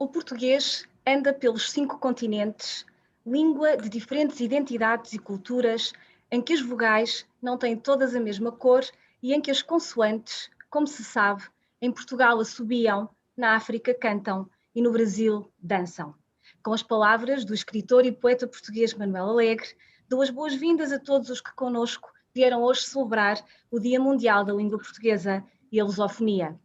O português anda pelos 5 continentes, língua de diferentes identidades e culturas, em que as vogais não têm todas a mesma cor e em que as consoantes, como se sabe, em Portugal assobiam, na África cantam e no Brasil dançam. Com as palavras do escritor e poeta português Manuel Alegre, dou as boas-vindas a todos os que connosco vieram hoje celebrar o Dia Mundial da Língua Portuguesa e a Lusofonia.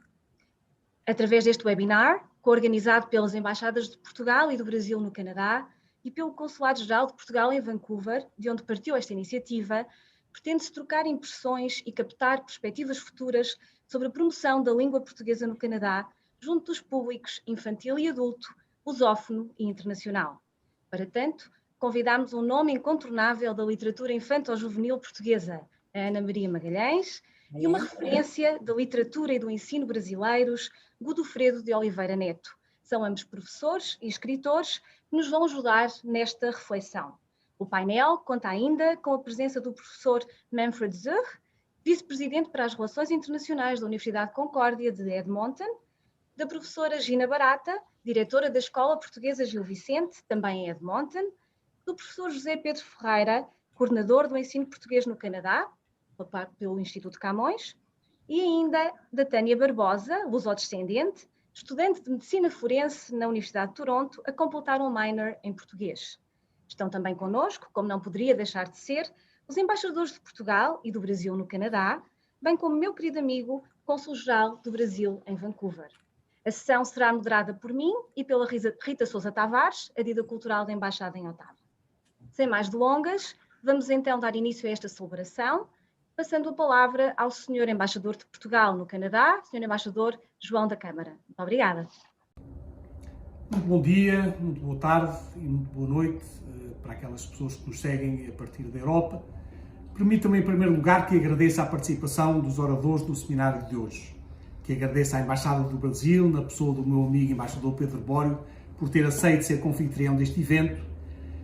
Através deste webinar, coorganizado pelas Embaixadas de Portugal e do Brasil no Canadá e pelo Consulado-Geral de Portugal em Vancouver, de onde partiu esta iniciativa, pretende-se trocar impressões e captar perspectivas futuras sobre a promoção da língua portuguesa no Canadá, junto dos públicos infantil e adulto, lusófono e internacional. Para tanto, convidámos um nome incontornável da literatura infanto-juvenil portuguesa, a Ana Maria Magalhães, e uma referência da literatura e do ensino brasileiros, Godofredo de Oliveira Neto. São ambos professores e escritores que nos vão ajudar nesta reflexão. O painel conta ainda com a presença do professor Manfred Zurr, vice-presidente para as Relações Internacionais da Universidade Concórdia de Edmonton, da professora Gina Barata, diretora da Escola Portuguesa Gil Vicente, também em Edmonton, do professor José Pedro Ferreira, coordenador do ensino português no Canadá, pelo Instituto Camões, e ainda da Tânia Barbosa, lusodescendente, estudante de Medicina Forense na Universidade de Toronto, a completar um minor em português. Estão também connosco, como não poderia deixar de ser, os embaixadores de Portugal e do Brasil no Canadá, bem como meu querido amigo, cônsul-geral do Brasil em Vancouver. A sessão será moderada por mim e pela Rita Sousa Tavares, a Dida Cultural da Embaixada em Ottawa. Sem mais delongas, vamos então dar início a esta celebração, passando a palavra ao Sr. Embaixador de Portugal no Canadá, Sr. Embaixador João da Câmara. Muito obrigada. Muito bom dia, muito boa tarde e muito boa noite para aquelas pessoas que nos seguem a partir da Europa. Permitam-me, em primeiro lugar, que agradeça a participação dos oradores do seminário de hoje, que agradeça à Embaixada do Brasil, na pessoa do meu amigo embaixador Pedro Bório, por ter aceito ser confitrião deste evento,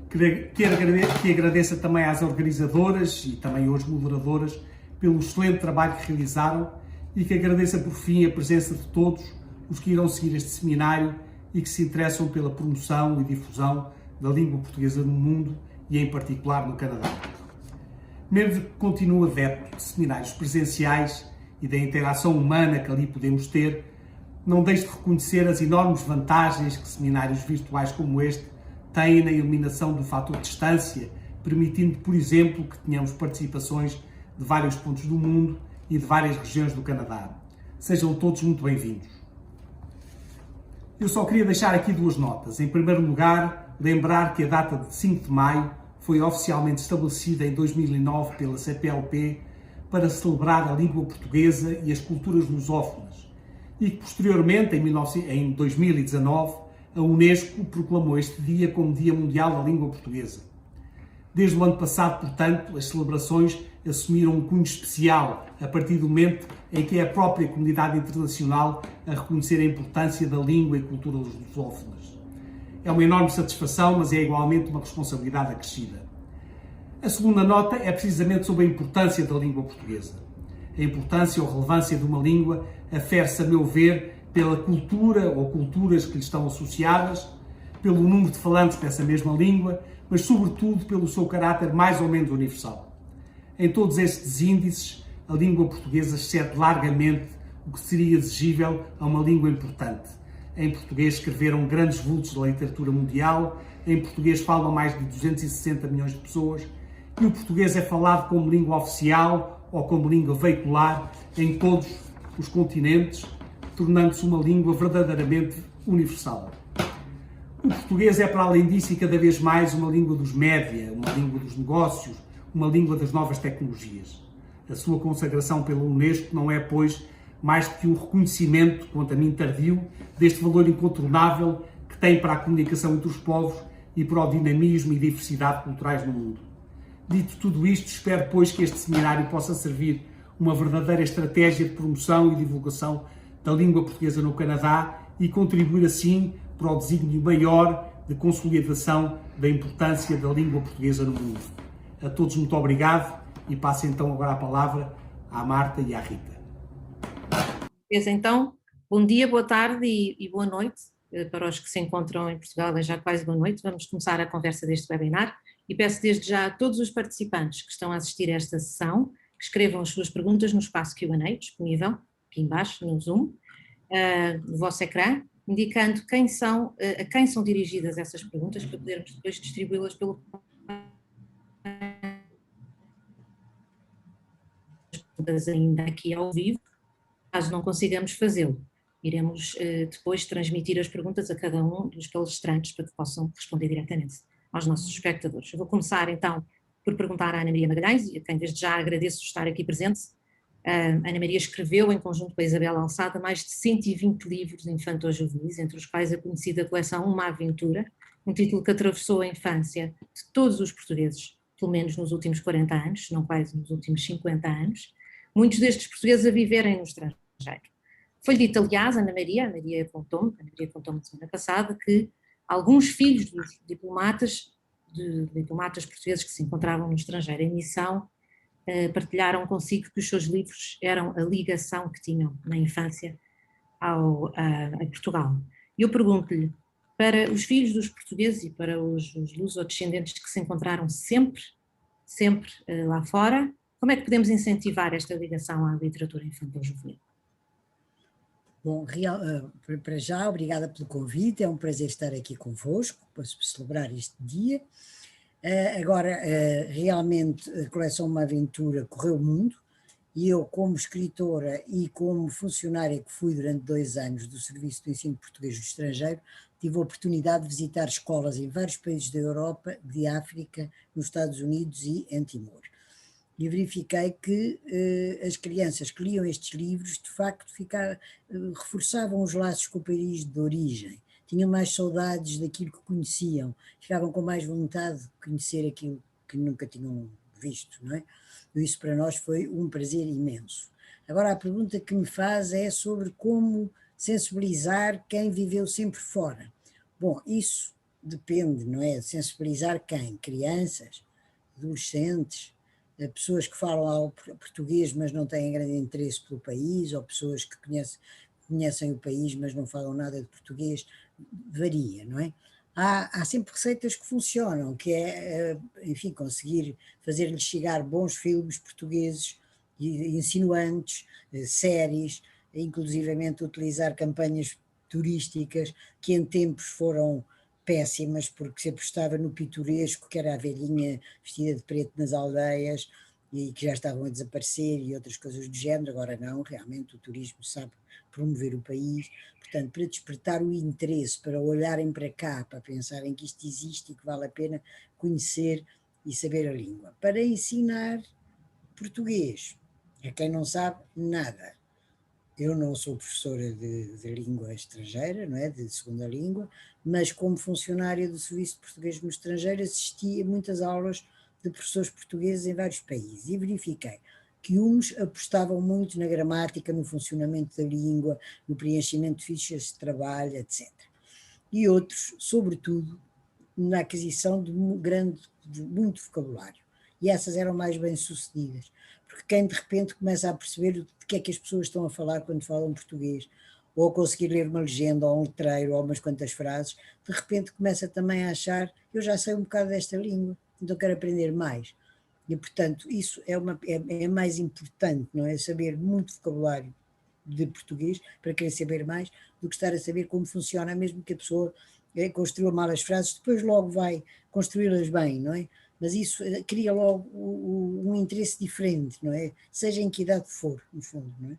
que agradeça também às organizadoras e também aos moderadoras pelo excelente trabalho que realizaram e que agradeça por fim a presença de todos os que irão seguir este seminário e que se interessam pela promoção e difusão da língua portuguesa no mundo e em particular no Canadá. Mesmo que continue adepto de seminários presenciais e da interação humana que ali podemos ter, não deixe de reconhecer as enormes vantagens que seminários virtuais como este têm na eliminação do fator distância, permitindo, por exemplo, que tenhamos participações de vários pontos do mundo e de várias regiões do Canadá. Sejam todos muito bem-vindos. Eu só queria deixar aqui duas notas. Em primeiro lugar, lembrar que a data de 5 de maio foi oficialmente estabelecida em 2009 pela CPLP para celebrar a língua portuguesa e as culturas lusófonas e que, posteriormente, em 2019, a Unesco proclamou este dia como Dia Mundial da Língua Portuguesa. Desde o ano passado, portanto, as celebrações assumiram um cunho especial a partir do momento em que é a própria comunidade internacional a reconhecer a importância da língua e cultura lusófonas. É uma enorme satisfação, mas é igualmente uma responsabilidade acrescida. A segunda nota é precisamente sobre a importância da língua portuguesa. A importância ou relevância de uma língua afere-se, a meu ver, pela cultura ou culturas que lhe estão associadas, pelo número de falantes dessa mesma língua, mas sobretudo pelo seu caráter mais ou menos universal. Em todos estes índices, a língua portuguesa excede largamente o que seria exigível a uma língua importante. Em português escreveram grandes vultos da literatura mundial, em português falam mais de 260 milhões de pessoas e o português é falado como língua oficial ou como língua veicular em todos os continentes, tornando-se uma língua verdadeiramente universal. O português é, para além disso, e cada vez mais, uma língua dos média, uma língua dos negócios, uma língua das novas tecnologias. A sua consagração pela Unesco não é, pois, mais do que um reconhecimento, quanto a mim tardio, deste valor incontornável que tem para a comunicação entre os povos e para o dinamismo e diversidade culturais no mundo. Dito tudo isto, espero, pois, que este seminário possa servir uma verdadeira estratégia de promoção e divulgação da língua portuguesa no Canadá e contribuir assim para o desígnio maior de consolidação da importância da língua portuguesa no mundo. A todos muito obrigado e passo então agora a palavra à Marta e à Rita. Então, bom dia, boa tarde e boa noite para os que se encontram em Portugal, já quase boa noite. Vamos começar a conversa deste webinar e peço desde já a todos os participantes que estão a assistir a esta sessão que escrevam as suas perguntas no espaço Q&A disponível aqui embaixo no Zoom, no vosso ecrã, indicando a quem são dirigidas essas perguntas para podermos depois distribuí-las pelo ainda aqui ao vivo. Caso não consigamos fazê-lo, iremos depois transmitir as perguntas a cada um dos palestrantes para que possam responder diretamente aos nossos espectadores. Eu vou começar então por perguntar à Ana Maria Magalhães, a quem desde já agradeço estar aqui presente. Ana Maria escreveu, em conjunto com a Isabel Alçada, mais de 120 livros infanto-juvenis, entre os quais a conhecida coleção Uma Aventura, um título que atravessou a infância de todos os portugueses, pelo menos nos últimos 40 anos, se não quase nos últimos 50 anos, muitos destes portugueses a viverem no estrangeiro. Foi dito, aliás, a Maria contou-me na semana passada, que alguns filhos dos diplomatas portugueses que se encontravam no estrangeiro em missão partilharam consigo que os seus livros eram a ligação que tinham na infância a Portugal. E eu pergunto-lhe, para os filhos dos portugueses e para os lusodescendentes que se encontraram sempre lá fora, como é que podemos incentivar esta ligação à literatura infantil-juvenil? Bom, para já, obrigada pelo convite, é um prazer estar aqui convosco para celebrar este dia. Agora, realmente, a coleção Uma Aventura correu o mundo e eu, como escritora e como funcionária que fui durante 2 anos do Serviço de Ensino Português do Estrangeiro, tive a oportunidade de visitar escolas em vários países da Europa, de África, nos Estados Unidos e em Timor. E verifiquei que as crianças que liam estes livros, de facto, reforçavam os laços com o país de origem, tinham mais saudades daquilo que conheciam, ficavam com mais vontade de conhecer aquilo que nunca tinham visto, não é? E isso para nós foi um prazer imenso. Agora a pergunta que me faz é sobre como sensibilizar quem viveu sempre fora. Bom, isso depende, não é? Sensibilizar quem? Crianças, adolescentes, pessoas que falam português mas não têm grande interesse pelo país, ou pessoas que conhecem o país mas não falam nada de português, varia, não é? Há sempre receitas que funcionam, que é, enfim, conseguir fazer-lhes chegar bons filmes portugueses, insinuantes, séries, inclusivamente utilizar campanhas turísticas que em tempos foram péssimas, porque se apostava no pitoresco, que era a velhinha vestida de preto nas aldeias e que já estavam a desaparecer e outras coisas do género. Agora não, realmente o turismo sabe promover o país, portanto, para despertar o interesse, para olharem para cá, para pensarem que isto existe e que vale a pena conhecer e saber a língua. Para ensinar português a quem não sabe nada. Eu não sou professora de língua estrangeira, não é, de segunda língua, mas como funcionária do Serviço de Português no Estrangeiro assisti a muitas aulas de professores portugueses em vários países e verifiquei que uns apostavam muito na gramática, no funcionamento da língua, no preenchimento de fichas de trabalho, etc. E outros, sobretudo, na aquisição de muito vocabulário. E essas eram mais bem-sucedidas, porque quem de repente começa a perceber de que é que as pessoas estão a falar quando falam português, ou a conseguir ler uma legenda, ou um letreiro, ou umas quantas frases, de repente começa também a achar, eu já sei um bocado desta língua, então quero aprender mais. E, portanto, isso é mais importante, não é? Saber muito vocabulário de português, para querer saber mais, do que estar a saber como funciona, mesmo que a pessoa construa mal as frases, depois logo vai construí-las bem, não é? Mas isso cria logo um interesse diferente, não é? Seja em que idade for, no fundo, não é?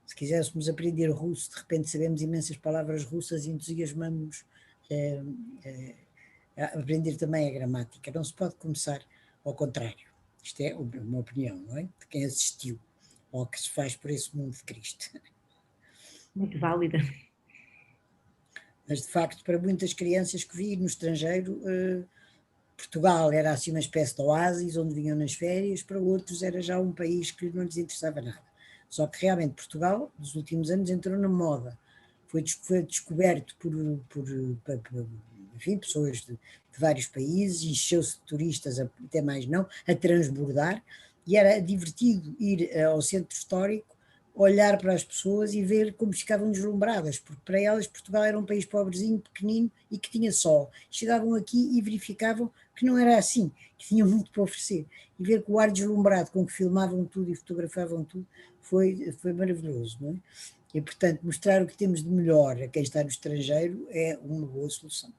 Se quiséssemos aprender russo, de repente sabemos imensas palavras russas e entusiasmamos a aprender também a gramática. Não se pode começar ao contrário. Isto é uma opinião, não é? De quem assistiu, ou que se faz por esse mundo de Cristo. Muito válida. Mas, de facto, para muitas crianças que vivem no estrangeiro, Portugal era assim uma espécie de oásis onde vinham nas férias, para outros era já um país que não lhes interessava nada. Só que realmente Portugal, nos últimos anos, entrou na moda. Foi descoberto por enfim, pessoas de vários países, encheu-se de turistas, até mais não, a transbordar, e era divertido ir ao centro histórico olhar para as pessoas e ver como ficavam deslumbradas, porque para elas Portugal era um país pobrezinho, pequenino e que tinha sol. Chegavam aqui e verificavam que não era assim, que tinham muito para oferecer. E ver que o ar deslumbrado com que filmavam tudo e fotografavam tudo foi maravilhoso, não é? E, portanto, mostrar o que temos de melhor a quem está no estrangeiro é uma boa solução.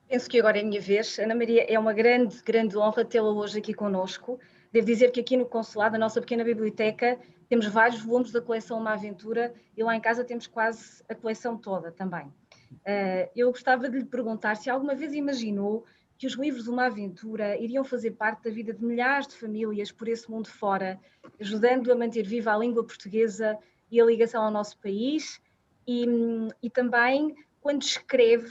Penso que agora é a minha vez. Ana Maria, é uma grande, grande honra tê-la hoje aqui connosco. Devo dizer que aqui no Consulado, a nossa pequena biblioteca, temos vários volumes da coleção Uma Aventura e lá em casa temos quase a coleção toda também. Eu gostava de lhe perguntar se alguma vez imaginou que os livros de Uma Aventura iriam fazer parte da vida de milhares de famílias por esse mundo fora, ajudando a manter viva a língua portuguesa e a ligação ao nosso país, e também, quando escreve,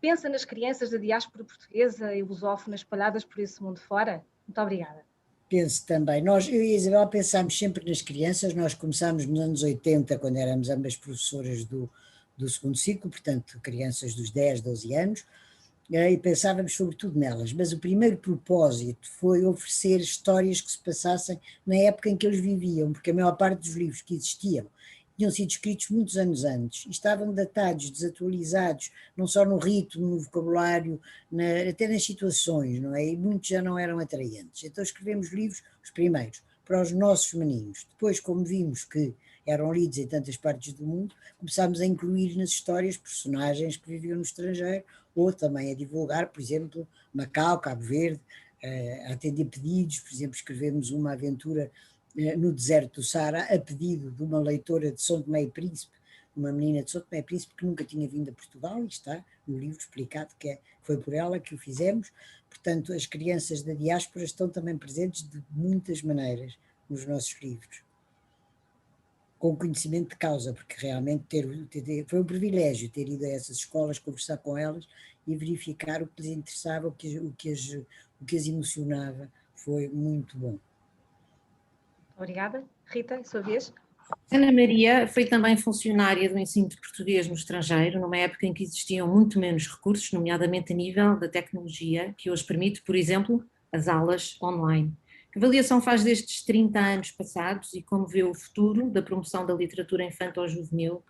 pensa nas crianças da diáspora portuguesa e lusófona espalhadas por esse mundo fora? Muito obrigada. Penso também. Eu e a Isabel pensámos sempre nas crianças. Nós começámos nos anos 80, quando éramos ambas professoras do segundo ciclo, portanto, crianças dos 10, 12 anos, e pensávamos sobretudo nelas. Mas o primeiro propósito foi oferecer histórias que se passassem na época em que eles viviam, porque a maior parte dos livros que existiam tinham sido escritos muitos anos antes e estavam datados, desatualizados, não só no ritmo, no vocabulário, até nas situações, não é? E muitos já não eram atraentes. Então escrevemos livros, os primeiros, para os nossos meninos. Depois, como vimos que eram lidos em tantas partes do mundo, começámos a incluir nas histórias personagens que viviam no estrangeiro, ou também a divulgar, por exemplo, Macau, Cabo Verde, a atender pedidos. Por exemplo, escrevemos uma aventura no deserto do Saara, a pedido de uma leitora de São Tomé e Príncipe, uma menina de São Tomé e Príncipe que nunca tinha vindo a Portugal, e está no livro explicado que foi por ela que o fizemos. Portanto, as crianças da diáspora estão também presentes de muitas maneiras nos nossos livros, com conhecimento de causa, porque realmente foi um privilégio ter ido a essas escolas, conversar com elas e verificar o que lhes interessava, o que as emocionava. Foi muito bom. Obrigada. Rita, sua vez. Ana Maria foi também funcionária do ensino de português no estrangeiro, numa época em que existiam muito menos recursos, nomeadamente a nível da tecnologia, que hoje permite, por exemplo, as aulas online. Que avaliação faz destes 30 anos passados e como vê o futuro da promoção da literatura infanto-juvenil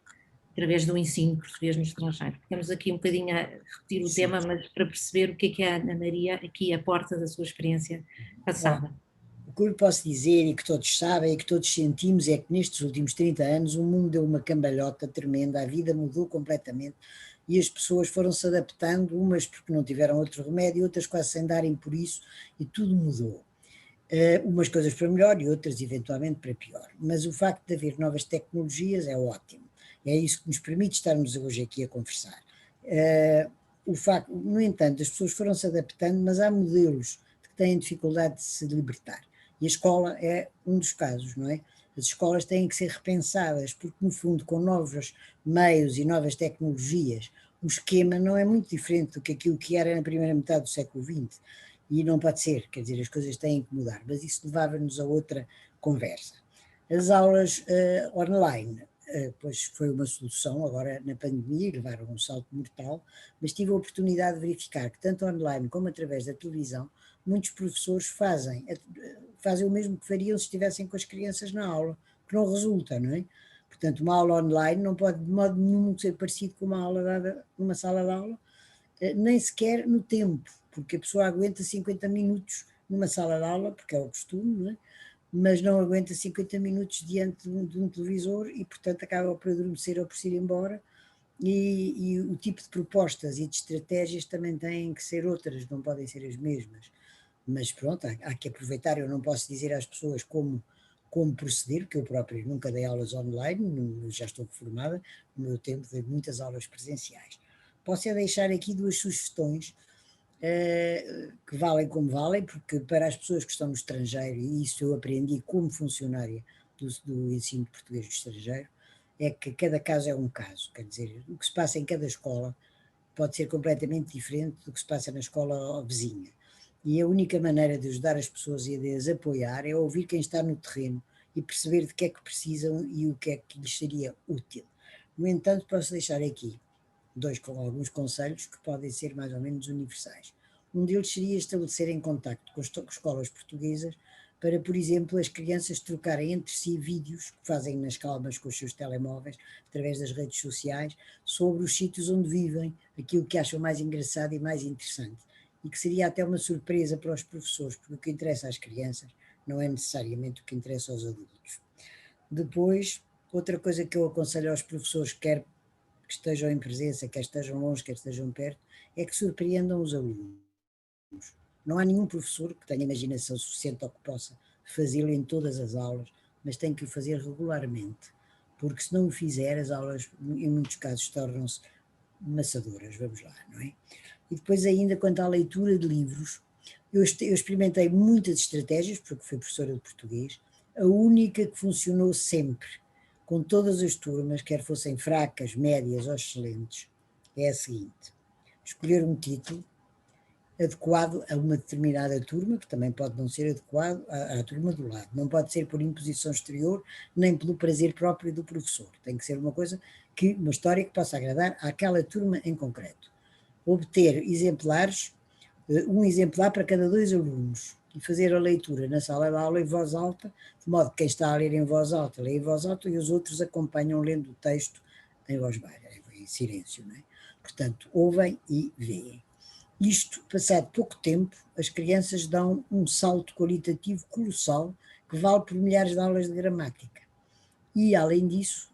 através do ensino de português no estrangeiro? Estamos aqui um bocadinho a repetir o tema, mas para perceber o que é a Ana Maria aqui à porta da sua experiência passada. O que eu posso dizer, e que todos sabem, e que todos sentimos, é que nestes últimos 30 anos o mundo deu uma cambalhota tremenda, a vida mudou completamente e as pessoas foram-se adaptando, umas porque não tiveram outro remédio, outras quase sem darem por isso, e tudo mudou. Umas coisas para melhor e outras eventualmente para pior. Mas o facto de haver novas tecnologias é ótimo. É isso que nos permite estarmos hoje aqui a conversar. No entanto, as pessoas foram-se adaptando, mas há modelos que têm dificuldade de se libertar. E a escola é um dos casos, não é? As escolas têm que ser repensadas, porque no fundo, com novos meios e novas tecnologias, o esquema não é muito diferente do que aquilo que era na primeira metade do século XX. E não pode ser, quer dizer, as coisas têm que mudar, mas isso levava-nos a outra conversa. As aulas online, pois foi uma solução agora na pandemia, levaram um salto mortal, mas tive a oportunidade de verificar que tanto online como através da televisão, muitos professores fazem o mesmo que fariam se estivessem com as crianças na aula, que não resulta, não é? Portanto, uma aula online não pode de modo nenhum ser parecido com uma aula dada numa sala de aula, nem sequer no tempo, porque a pessoa aguenta 50 minutos numa sala de aula, porque é o costume, não é? Mas não aguenta 50 minutos diante de um televisor e, portanto, acaba por adormecer ou por se ir embora. E o tipo de propostas e de estratégias também têm que ser outras, não podem ser as mesmas. Mas pronto, há que aproveitar. Eu não posso dizer às pessoas como proceder, porque eu próprio nunca dei aulas online, já estou formada, no meu tempo dei muitas aulas presenciais. Posso é deixar aqui duas sugestões que valem como valem, porque para as pessoas que estão no estrangeiro, e isso eu aprendi como funcionária do ensino de português no estrangeiro, é que cada caso é um caso, quer dizer, o que se passa em cada escola pode ser completamente diferente do que se passa na escola vizinha. E a única maneira de ajudar as pessoas e de as apoiar é ouvir quem está no terreno e perceber de que é que precisam e o que é que lhes seria útil. No entanto, posso deixar aqui alguns conselhos que podem ser mais ou menos universais. Um deles seria estabelecer em contacto com escolas portuguesas para, por exemplo, as crianças trocarem entre si vídeos que fazem nas calmas com os seus telemóveis, através das redes sociais, sobre os sítios onde vivem, aquilo que acham mais engraçado e mais interessante. E que seria até uma surpresa para os professores, porque o que interessa às crianças não é necessariamente o que interessa aos adultos. Depois, outra coisa que eu aconselho aos professores, quer que estejam em presença, quer estejam longe, quer estejam perto, é que surpreendam os alunos. Não há nenhum professor que tenha imaginação suficiente ou que possa fazê-lo em todas as aulas, mas tem que o fazer regularmente, porque se não o fizer, as aulas, em muitos casos, tornam-se maçadoras, vamos lá, não é? E depois ainda, quanto à leitura de livros, eu experimentei muitas estratégias, porque fui professora de português, a única que funcionou sempre, com todas as turmas, quer fossem fracas, médias ou excelentes, é a seguinte: escolher um título adequado a uma determinada turma, que também pode não ser adequado à turma do lado. Não pode ser por imposição exterior, nem pelo prazer próprio do professor. Tem que ser uma história que possa agradar àquela turma em concreto. Obter exemplares, um exemplar para cada 2 alunos, e fazer a leitura na sala de aula em voz alta, de modo que quem está a ler em voz alta lê em voz alta e os outros acompanham lendo o texto em voz baixa, em silêncio, não é? Portanto, ouvem e veem. Isto, passado pouco tempo, as crianças dão um salto qualitativo colossal que vale por milhares de aulas de gramática. E, além disso,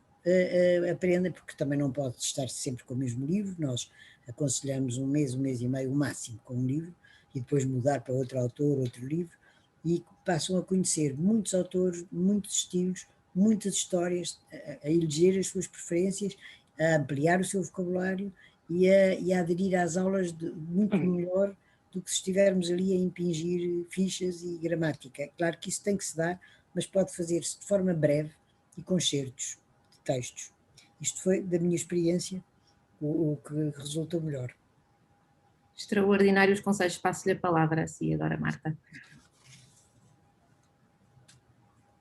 aprendem, porque também não pode estar sempre com o mesmo livro, nós aconselhamos um mês e meio, o máximo, com um livro, e depois mudar para outro autor, outro livro, e passam a conhecer muitos autores, muitos estilos, muitas histórias, a eleger as suas preferências, a ampliar o seu vocabulário e a aderir às aulas muito melhor do que se estivermos ali a impingir fichas e gramática. Claro que isso tem que se dar, mas pode fazer-se de forma breve e com certos de textos. Isto foi, da minha experiência, o que resultou melhor. Extraordinários conselhos. Passo-lhe a palavra assim agora, Marta.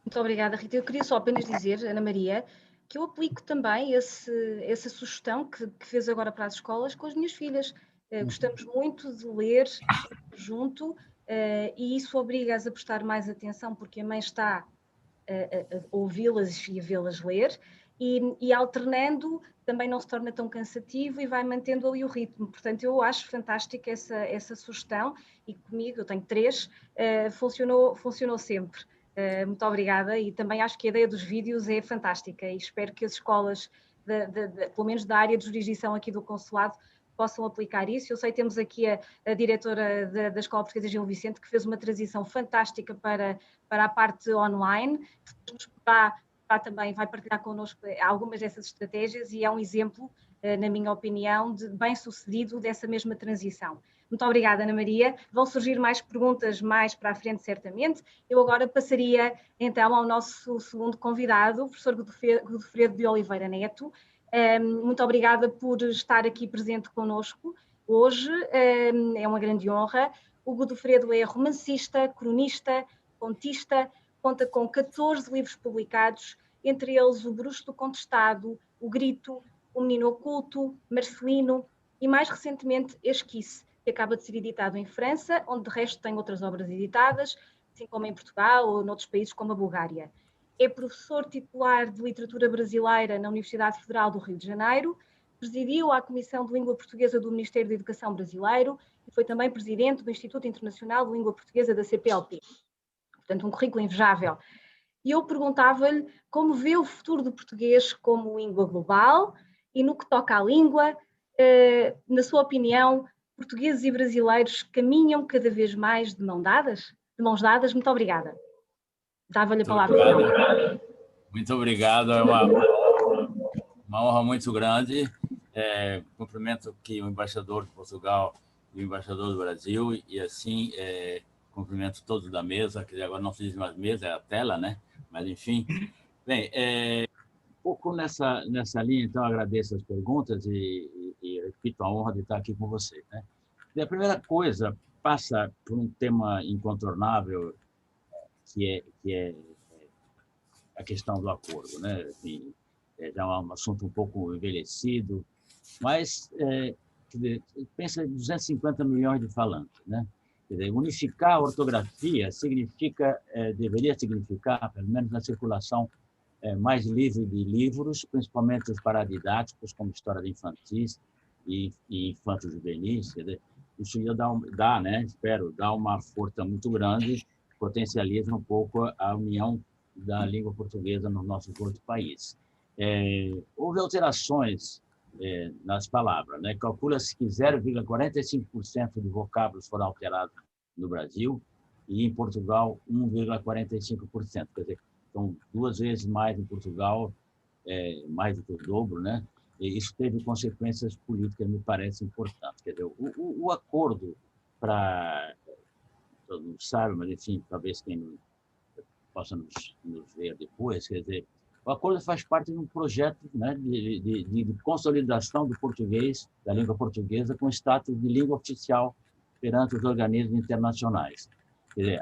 Muito obrigada, Rita. Eu queria só apenas dizer, Ana Maria, que eu aplico também essa sugestão que fez agora para as escolas com as minhas filhas. Gostamos muito de ler junto e isso obriga-as a prestar mais atenção, porque a mãe está a ouvi-las e a vê-las ler, e alternando também não se torna tão cansativo e vai mantendo ali o ritmo. Portanto, eu acho fantástica essa sugestão, e comigo, eu tenho 3, funcionou sempre. Muito obrigada, e também acho que a ideia dos vídeos é fantástica e espero que as escolas, pelo menos da área de jurisdição aqui do Consulado, possam aplicar isso. Eu sei que temos aqui a diretora da Escola Portuguesa Gil Vicente, que fez uma transição fantástica para a parte online, também vai partilhar connosco algumas dessas estratégias e é um exemplo, na minha opinião, de bem-sucedido dessa mesma transição. Muito obrigada, Ana Maria. Vão surgir mais perguntas mais para a frente, certamente. Eu agora passaria, então, ao nosso segundo convidado, o professor Godofredo de Oliveira Neto. Muito obrigada por estar aqui presente connosco hoje. É uma grande honra. O Godofredo é romancista, cronista, contista, conta com 14 livros publicados, entre eles O Bruxo do Contestado, O Grito, O Menino Oculto, Marcelino e, mais recentemente, Esquice, que acaba de ser editado em França, onde de resto tem outras obras editadas, assim como em Portugal ou noutros países como a Bulgária. É professor titular de Literatura Brasileira na Universidade Federal do Rio de Janeiro, presidiu a Comissão de Língua Portuguesa do Ministério da Educação Brasileiro e foi também presidente do Instituto Internacional de Língua Portuguesa da CPLP. Portanto, um currículo invejável. E eu perguntava-lhe como vê o futuro do português como língua global e no que toca à língua, na sua opinião, portugueses e brasileiros caminham cada vez mais de mãos dadas? Muito obrigada. Dava-lhe a palavra. Muito obrigado, é uma honra muito grande. Cumprimento aqui o embaixador de Portugal e o embaixador do Brasil, e assim cumprimento todos da mesa, que agora não se diz mais mesa, é a tela, né? Mas enfim. Bem, um pouco nessa linha, então, agradeço as perguntas e repito a honra de estar aqui com você, né? E a primeira coisa passa por um tema incontornável, que é a questão do acordo, né? Assim, já é um assunto um pouco envelhecido, mas pensa em 250 milhões de falantes, né? Quer dizer, unificar a ortografia significa, deveria significar, pelo menos na circulação mais livre de livros, principalmente os paradidáticos, como História de Infantis e Infanto-Juvenis. Quer dizer, isso ia dar, né, espero, dar uma força muito grande, potencializa um pouco a união da língua portuguesa nos nossos outros países. Houve alterações nas palavras, né? Calcula-se que 0,45% de vocábulos foram alterados no Brasil e em Portugal 1,45%. Quer dizer, são 2 vezes mais em Portugal, mais do que o dobro, né? E isso teve consequências políticas, me parece importante. Quer dizer, o acordo para, todo mundo sabe, mas enfim, talvez quem possa nos ver depois, quer dizer, o acordo faz parte de um projeto, né, de consolidação do português, da língua portuguesa, com status de língua oficial perante os organismos internacionais. Quer dizer,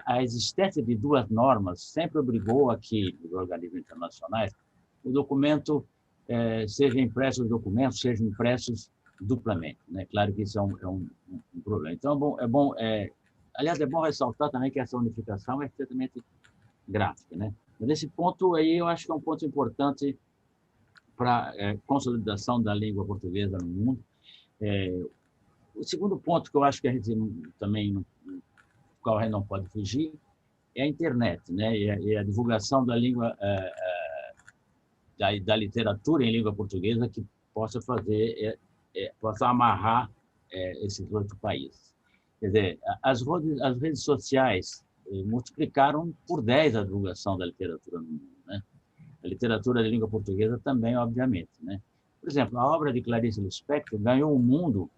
a existência de 2 normas sempre obrigou a que os organismos internacionais o documento seja impresso, os documentos sejam impressos duplamente, né? Claro que isso é um problema. Então, aliás, é bom ressaltar também que essa unificação é extremamente gráfica, né? Mas nesse ponto aí, eu acho que é um ponto importante para a consolidação da língua portuguesa no mundo. O segundo ponto que eu acho que a gente também, qual a gente não pode fugir, é a internet, né? E a divulgação da língua, da literatura em língua portuguesa que possa fazer, possa amarrar esses 8 países. Quer dizer, as redes sociais multiplicaram por 10 a divulgação da literatura no mundo, né? A literatura de língua portuguesa também, obviamente, né? Por exemplo, a obra de Clarice Lispector ganhou o mundo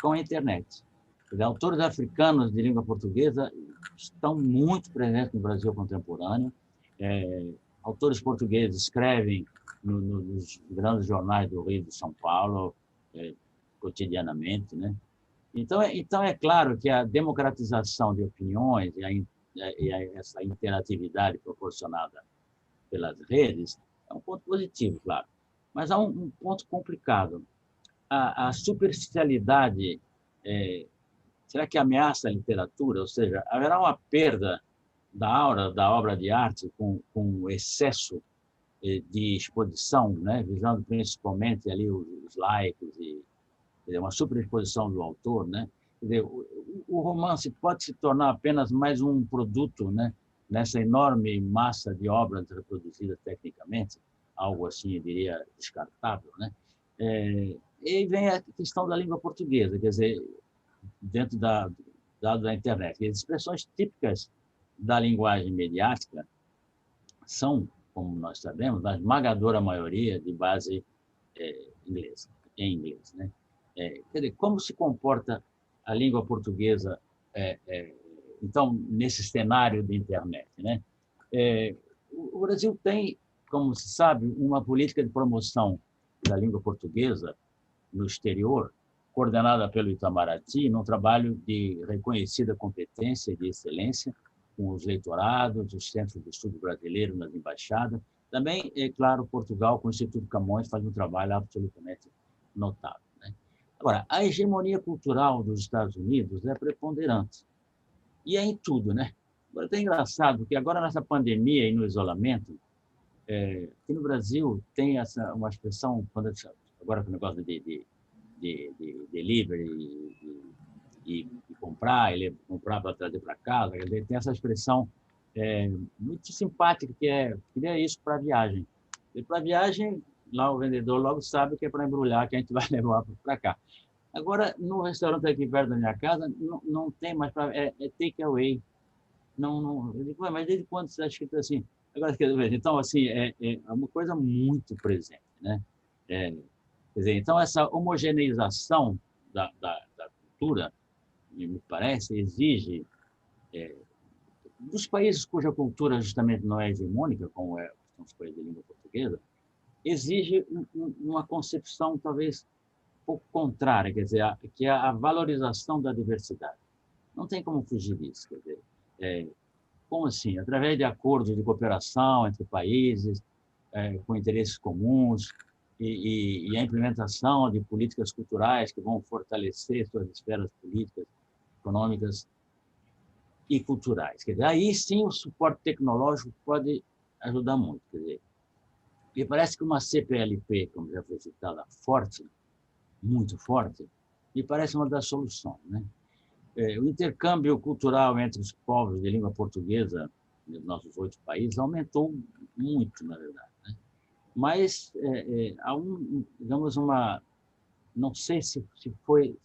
com a internet. Autores africanos de língua portuguesa estão muito presentes no Brasil contemporâneo. Autores portugueses escrevem nos grandes jornais do Rio e de São Paulo, cotidianamente, né? Então é claro que a democratização de opiniões e essa interatividade proporcionada pelas redes é um ponto positivo, claro. Mas há um ponto complicado. A superficialidade, será que ameaça a literatura? Ou seja, haverá uma perda da aura da obra de arte com o excesso de exposição, né? Visando principalmente ali os laicos e uma superexposição do autor, né? Quer dizer, o romance pode se tornar apenas mais um produto, né, nessa enorme massa de obras reproduzidas tecnicamente, algo assim, eu diria, descartável, né? E vem a questão da língua portuguesa, quer dizer, dentro da internet. As expressões típicas da linguagem mediática são, como nós sabemos, a esmagadora maioria de base inglesa, em inglês, né? Quer dizer, como se comporta a língua portuguesa, então, nesse cenário de internet, né? O Brasil tem, como se sabe, uma política de promoção da língua portuguesa no exterior, coordenada pelo Itamaraty, num trabalho de reconhecida competência e de excelência, com os leitorados, os centros de estudo brasileiro nas embaixadas. Também, é claro, Portugal, com o Instituto Camões, faz um trabalho absolutamente notável, né? Agora, a hegemonia cultural dos Estados Unidos é preponderante. E é em tudo, né? Agora, é engraçado que agora, nessa pandemia e no isolamento, aqui no Brasil tem uma expressão, agora com o negócio de delivery e comprar para trazer para casa, quer dizer, tem essa expressão muito simpática que é isso para viagem. E para viagem, lá o vendedor logo sabe que é para embrulhar, que a gente vai levar para cá. Agora, no restaurante aqui perto da minha casa, não tem mais é take away. Não, eu digo, mas desde quando você acha que está assim? Agora, então, assim, é uma coisa muito presente, né? Quer dizer, então, essa homogeneização da cultura, me parece, exige, dos países cuja cultura justamente não é hegemônica, como são os países de língua portuguesa, exige uma concepção talvez um pouco contrária, quer dizer, que é a valorização da diversidade. Não tem como fugir disso, quer dizer, como assim? Através de acordos de cooperação entre países, com interesses comuns, e a implementação de políticas culturais que vão fortalecer suas esferas políticas econômicas e culturais. Quer dizer, aí sim o suporte tecnológico pode ajudar muito. Quer dizer, me parece que uma CPLP, como já foi citada, forte, muito forte, me parece uma das soluções, né? O intercâmbio cultural entre os povos de língua portuguesa nos nossos 8 países aumentou muito, na verdade, né? Mas há digamos, não sei se foi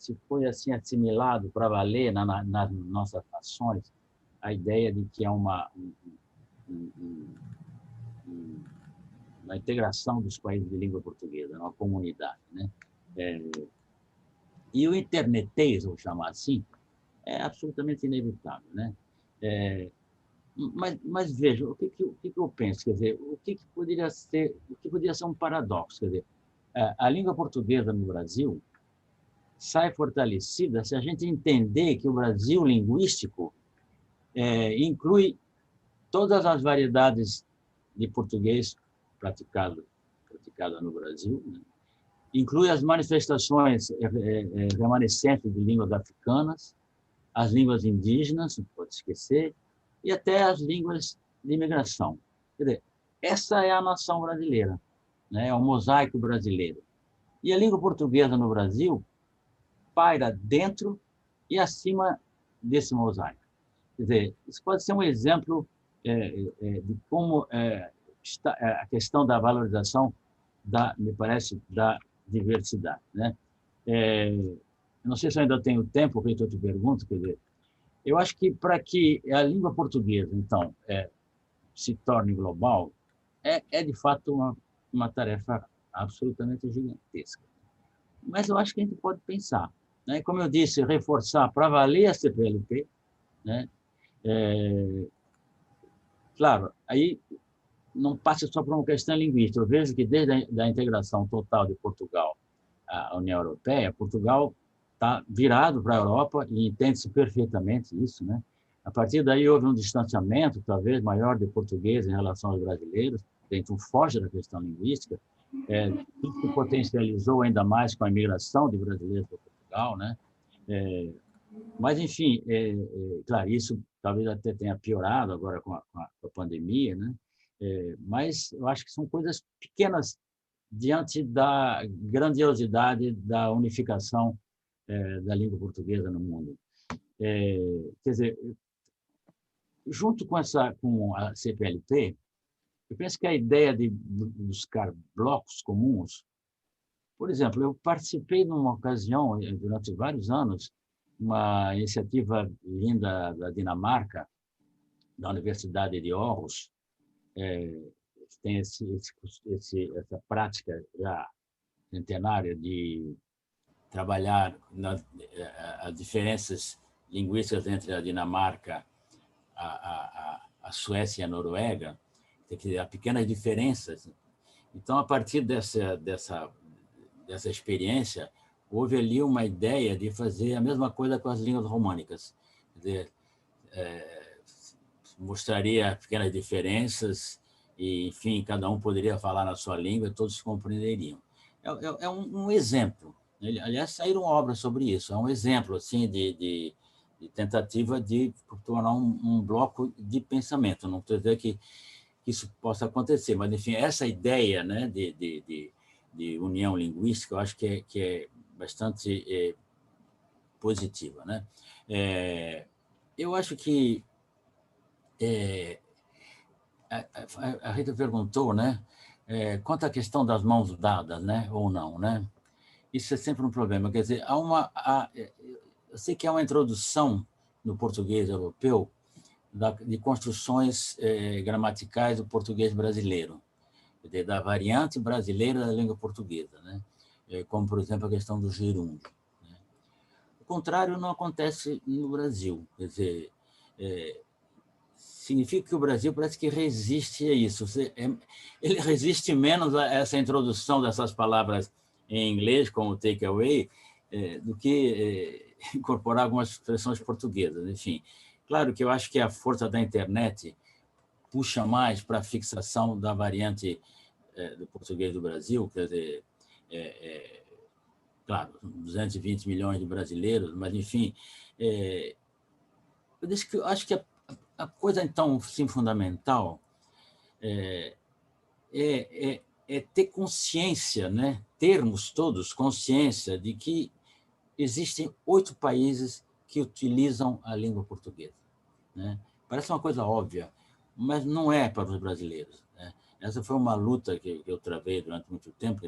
assim assimilado para valer nas nossas nações a ideia de que é uma integração dos países de língua portuguesa, uma comunidade, né? E o internetês, vou chamar assim, é absolutamente inevitável, né? Mas veja, o que eu penso, quer dizer, o que poderia ser um paradoxo, quer dizer, a língua portuguesa no Brasil sai fortalecida se a gente entender que o Brasil linguístico inclui todas as variedades de português praticada no Brasil, né? Inclui as manifestações remanescentes de línguas africanas, as línguas indígenas, não pode esquecer, e até as línguas de imigração. Quer dizer, essa é a nação brasileira, né? É o mosaico brasileiro. E a língua portuguesa no Brasil paira dentro e acima desse mosaico. Quer dizer, isso pode ser um exemplo de como está a questão da valorização, me parece, da diversidade, né? Não sei se eu ainda tenho tempo, que eu te pergunto, quer dizer, eu acho que para que a língua portuguesa, então, se torne global, é de fato uma tarefa absolutamente gigantesca. Mas eu acho que a gente pode pensar, né? Como eu disse, reforçar para valer a CPLP, né? Claro, aí não passa só por uma questão linguística. Eu vejo que desde a integração total de Portugal à União Europeia, Portugal está virado para a Europa e entende-se perfeitamente isso, né? A partir daí houve um distanciamento talvez maior de português em relação aos brasileiros, então foge da questão linguística. Tudo se potencializou ainda mais com a imigração de brasileiros para Portugal, né? Mas, enfim, claro, isso talvez até tenha piorado agora com a pandemia, né? Mas eu acho que são coisas pequenas diante da grandiosidade da unificação da língua portuguesa no mundo. Quer dizer, junto com a CPLP, eu penso que a ideia de buscar blocos comuns, por exemplo, eu participei numa ocasião, durante vários anos, uma iniciativa linda da Dinamarca, da Universidade de Aarhus, tem essa prática já centenária de trabalhar as diferenças linguísticas entre a Dinamarca, a Suécia e a Noruega, que há pequenas diferenças. Então, a partir dessa experiência, houve ali uma ideia de fazer a mesma coisa com as línguas românicas. Quer dizer, mostraria pequenas diferenças e, enfim, cada um poderia falar na sua língua e todos se compreenderiam. É um exemplo. Aliás, saíram obras sobre isso. É um exemplo assim de tentativa de tornar um bloco de pensamento. Não estou dizendo que isso possa acontecer, mas, enfim, essa ideia, né, de união linguística, eu acho que é bastante positiva, né? Eu acho que a Rita perguntou, né, quanto à questão das mãos dadas, né, ou não, né? Isso é sempre um problema. Quer dizer, eu sei que há uma introdução no português europeu de construções gramaticais do português brasileiro, quer dizer, da variante brasileira da língua portuguesa, né? Como, por exemplo, a questão do gerúndio, né? O contrário não acontece no Brasil. Quer dizer, significa que o Brasil parece que resiste a isso. Ele resiste menos a essa introdução dessas palavras em inglês, como take away, do que incorporar algumas expressões portuguesas. Enfim, claro que eu acho que a força da internet puxa mais para a fixação da variante do português do Brasil. Quer dizer, claro, 220 milhões de brasileiros, mas, enfim, eu acho que a coisa, então, sim, fundamental é ter consciência, né? Termos todos consciência de que existem 8 países que utilizam a língua portuguesa, né? Parece uma coisa óbvia, mas não é para os brasileiros, né? Essa foi uma luta que eu travei durante muito tempo,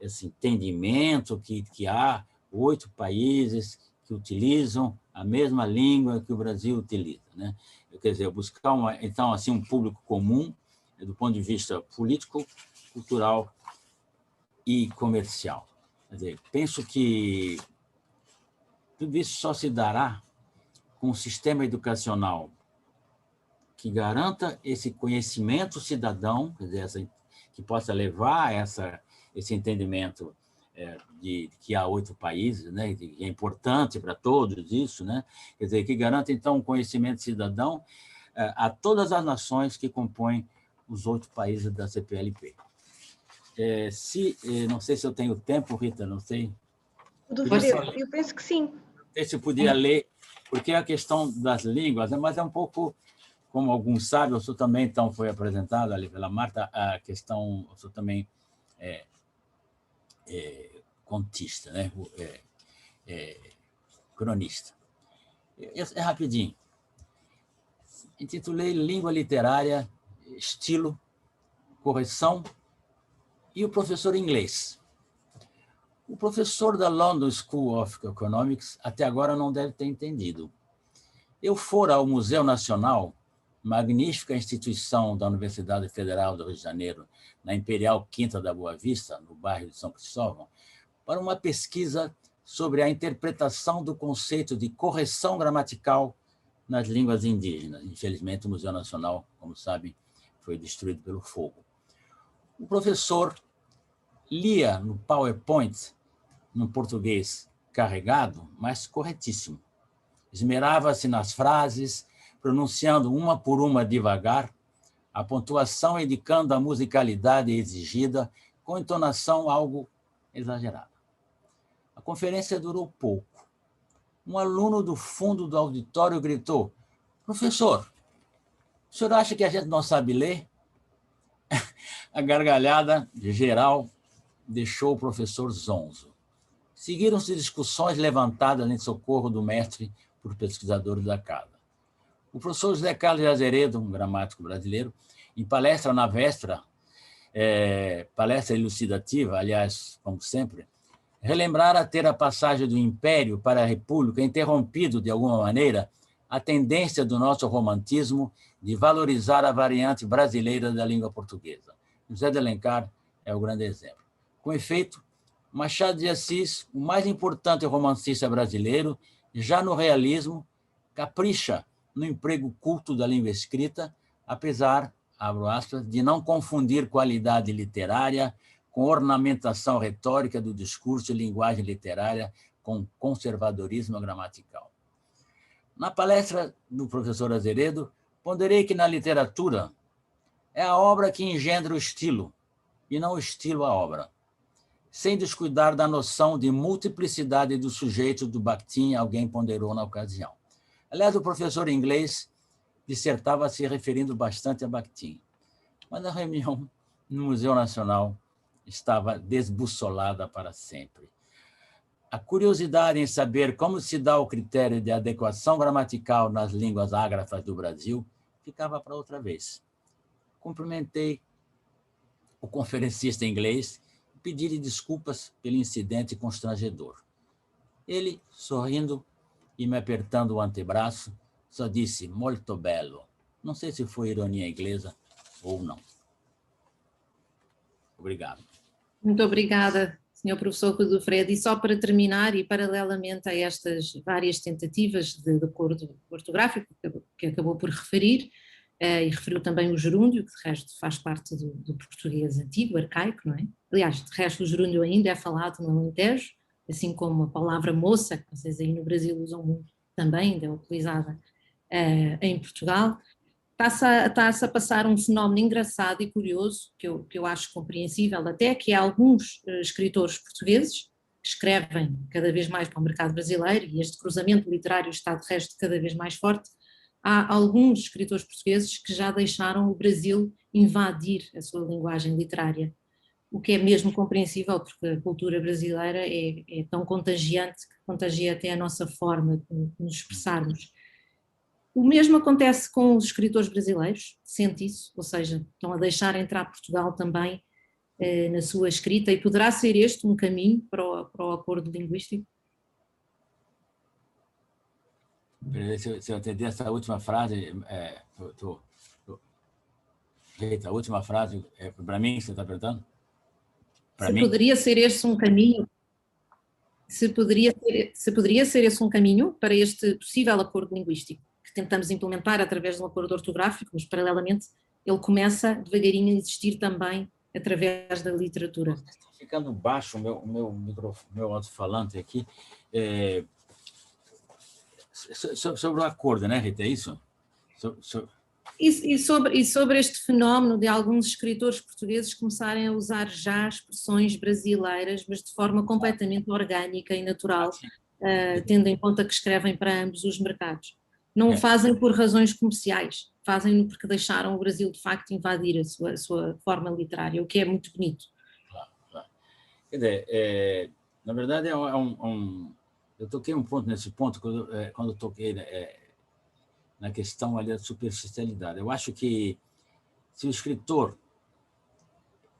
esse entendimento que há 8 países que utilizam a mesma língua que o Brasil utiliza, né? Quer dizer, buscar então assim um público comum do ponto de vista político, cultural e comercial. Quer dizer, penso que tudo isso só se dará com um sistema educacional que garanta esse conhecimento cidadão, quer dizer, que possa levar esse entendimento de que há 8 países, né, que é importante para todos isso, né, quer dizer, que garanta, então, um conhecimento cidadão a todas as nações que compõem os 8 países da CPLP. Não sei se eu tenho tempo, Rita, não sei. Eu penso que sim. Não sei se eu podia ler, porque a questão das línguas, mas é um pouco, como alguns sabem, eu sou também, então, foi apresentado ali pela Marta, a questão, eu sou também contista, né? Cronista. É rapidinho. Intitulei Língua Literária, Estilo, Correção e o professor inglês. O professor da London School of Economics até agora não deve ter entendido. Eu fora ao Museu Nacional, magnífica instituição da Universidade Federal do Rio de Janeiro, na Imperial Quinta da Boa Vista, no bairro de São Cristóvão, para uma pesquisa sobre a interpretação do conceito de correção gramatical nas línguas indígenas. Infelizmente, o Museu Nacional, como sabem, foi destruído pelo fogo. O professor lia no PowerPoint, num português carregado, mas corretíssimo. Esmerava-se nas frases, pronunciando uma por uma devagar, a pontuação indicando a musicalidade exigida, com entonação algo exagerada. A conferência durou pouco. Um aluno do fundo do auditório gritou: professor, o senhor acha que a gente não sabe ler? A gargalhada geral deixou o professor zonzo. Seguiram-se discussões levantadas em socorro do mestre por pesquisadores da casa. O professor José Carlos de Azeredo, um gramático brasileiro, em palestra na véspera, palestra elucidativa, aliás, como sempre, relembrara ter a passagem do Império para a República interrompido, de alguma maneira, a tendência do nosso romantismo de valorizar a variante brasileira da língua portuguesa. José de Alencar é o grande exemplo. Com efeito, Machado de Assis, o mais importante romancista brasileiro, já no realismo, capricha no emprego culto da língua escrita, apesar, abro aspas, de não confundir qualidade literária com ornamentação retórica do discurso e linguagem literária com conservadorismo gramatical. Na palestra do professor Azeredo, ponderei que na literatura é a obra que engendra o estilo, e não o estilo a obra, sem descuidar da noção de multiplicidade do sujeito do Bakhtin, alguém ponderou na ocasião. Aliás, o professor inglês dissertava se referindo bastante a Bakhtin, mas a reunião no Museu Nacional estava desbussolada para sempre. A curiosidade em saber como se dá o critério de adequação gramatical nas línguas ágrafas do Brasil ficava para outra vez. Cumprimentei o conferencista inglês e pedi-lhe desculpas pelo incidente constrangedor. Ele, sorrindo e me apertando o antebraço, só disse molto bello. Não sei se foi ironia inglesa ou não. Obrigado. Muito obrigada, Sr. Professor Rui do Fredo. E só para terminar, e paralelamente a estas várias tentativas de acordo ortográfico que acabou por referir, e referiu também o gerúndio, que de resto faz parte do português antigo, arcaico, não é? Aliás, de resto o gerúndio ainda é falado no Alentejo, assim como a palavra moça, que vocês aí no Brasil usam muito também, ainda é utilizada em Portugal. Está-se a passar um fenómeno engraçado e curioso, que eu acho compreensível até, que há alguns escritores portugueses que escrevem cada vez mais para o mercado brasileiro, e este cruzamento literário está de resto cada vez mais forte, há alguns escritores portugueses que já deixaram o Brasil invadir a sua linguagem literária, o que é mesmo compreensível, porque a cultura brasileira é tão contagiante que contagia até a nossa forma de nos expressarmos. O mesmo acontece com os escritores brasileiros, sente isso, ou seja, estão a deixar entrar Portugal também na sua escrita, e poderá ser este um caminho para o acordo linguístico? Se eu entendi essa última frase, a última frase é para mim que você está perguntando? Se poderia ser esse um caminho? Se poderia ser esse um caminho para este possível acordo linguístico que tentamos implementar através de um acordo ortográfico, mas paralelamente ele começa devagarinho a existir também através da literatura. Está ficando baixo o meu alto-falante aqui. Sobre o acordo, né, Rita? É isso? E sobre este fenómeno de alguns escritores portugueses começarem a usar já expressões brasileiras, mas de forma completamente orgânica e natural, tendo em conta que escrevem para ambos os mercados. Não o fazem por razões comerciais, fazem-no porque deixaram o Brasil de facto invadir a sua forma literária, o que é muito bonito. Claro. Quer dizer, na verdade eu toquei um ponto nesse ponto quando eu toquei na questão ali da superficialidade. Eu acho que se o escritor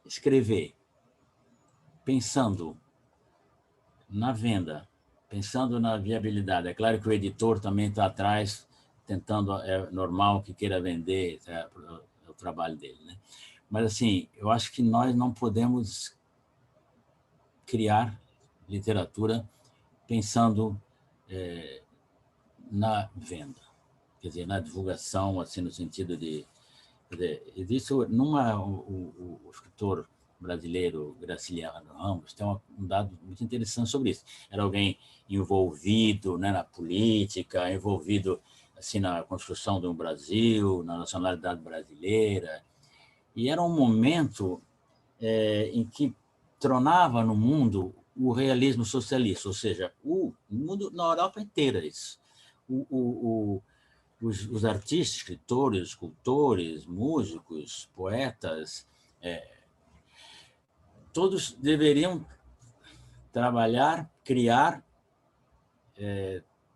escrever pensando na venda, pensando na viabilidade, é claro que o editor também está atrás, tentando, é normal que queira vender, é o trabalho dele, né? Mas, assim, eu acho que nós não podemos criar literatura pensando na venda, quer dizer, na divulgação, assim, no sentido de existe o escritor brasileiro Graciliano Ramos tem um dado muito interessante sobre isso. Era alguém envolvido, né, na política, envolvido assim na construção do Brasil, na nacionalidade brasileira, e era um momento em que tronava no mundo o realismo socialista, ou seja, o mundo na Europa inteira isso. Os artistas, escritores, escultores, músicos, poetas, todos deveriam trabalhar, criar,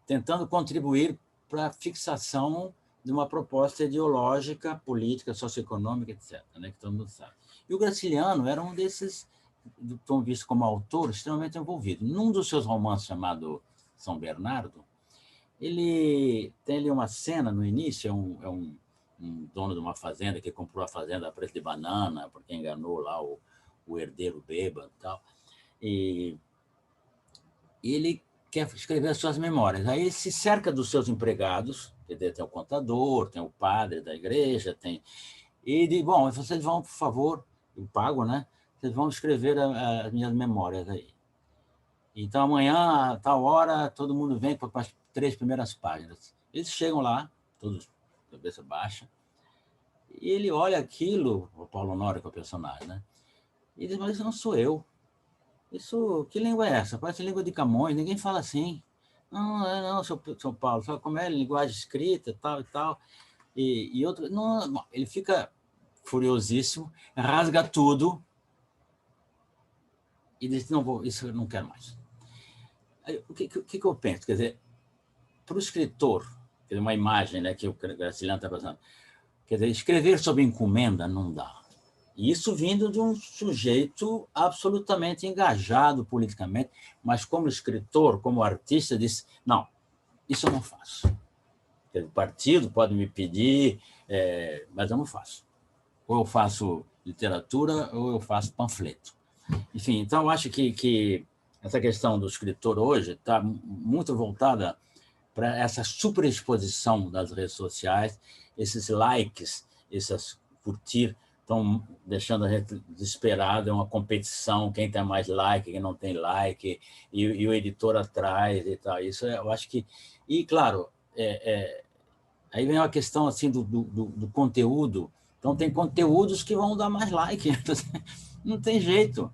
tentando contribuir para a fixação de uma proposta ideológica, política, socioeconômica, etc., né, que todo mundo sabe. E o Graciliano era um desses, visto como autor, extremamente envolvido. Num dos seus romances, chamado São Bernardo, ele tem ali uma cena no início, é um dono de uma fazenda que comprou a fazenda a preço de banana, porque enganou lá o herdeiro bêbado e tal. E ele quer escrever as suas memórias. Aí ele se cerca dos seus empregados, tem o contador, tem o padre da igreja, e diz, bom, vocês vão, por favor, eu pago, né? Vocês vão escrever as minhas memórias aí. Então, amanhã, a tal hora, todo mundo vem para as 3 primeiras páginas. Eles chegam lá, todos de cabeça baixa, e ele olha aquilo, o Paulo Honório, que é o personagem, né? E diz, mas isso não sou eu. Isso, que língua é essa? Parece língua de Camões, ninguém fala assim. Não, São Paulo, só como é linguagem escrita, tal e tal. E outro, não, ele fica furiosíssimo, rasga tudo e diz, não, isso eu não quero mais. Aí, o que eu penso? Quer dizer, para o escritor, quer dizer, uma imagem, né, que o Graciliano está passando, quer dizer, escrever sob encomenda não dá. E isso vindo de um sujeito absolutamente engajado politicamente, mas como escritor, como artista, disse, não, isso eu não faço. O partido pode me pedir, mas eu não faço. Ou eu faço literatura, ou eu faço panfleto. Enfim, então eu acho que essa questão do escritor hoje está muito voltada para essa superexposição das redes sociais, esses likes, essas curtir, estão deixando a gente desesperada, é uma competição, quem tem mais like, quem não tem like, e o editor atrás e tal. Isso eu acho que... E, claro, aí vem uma questão assim, do conteúdo. Então, tem conteúdos que vão dar mais like. Não tem jeito.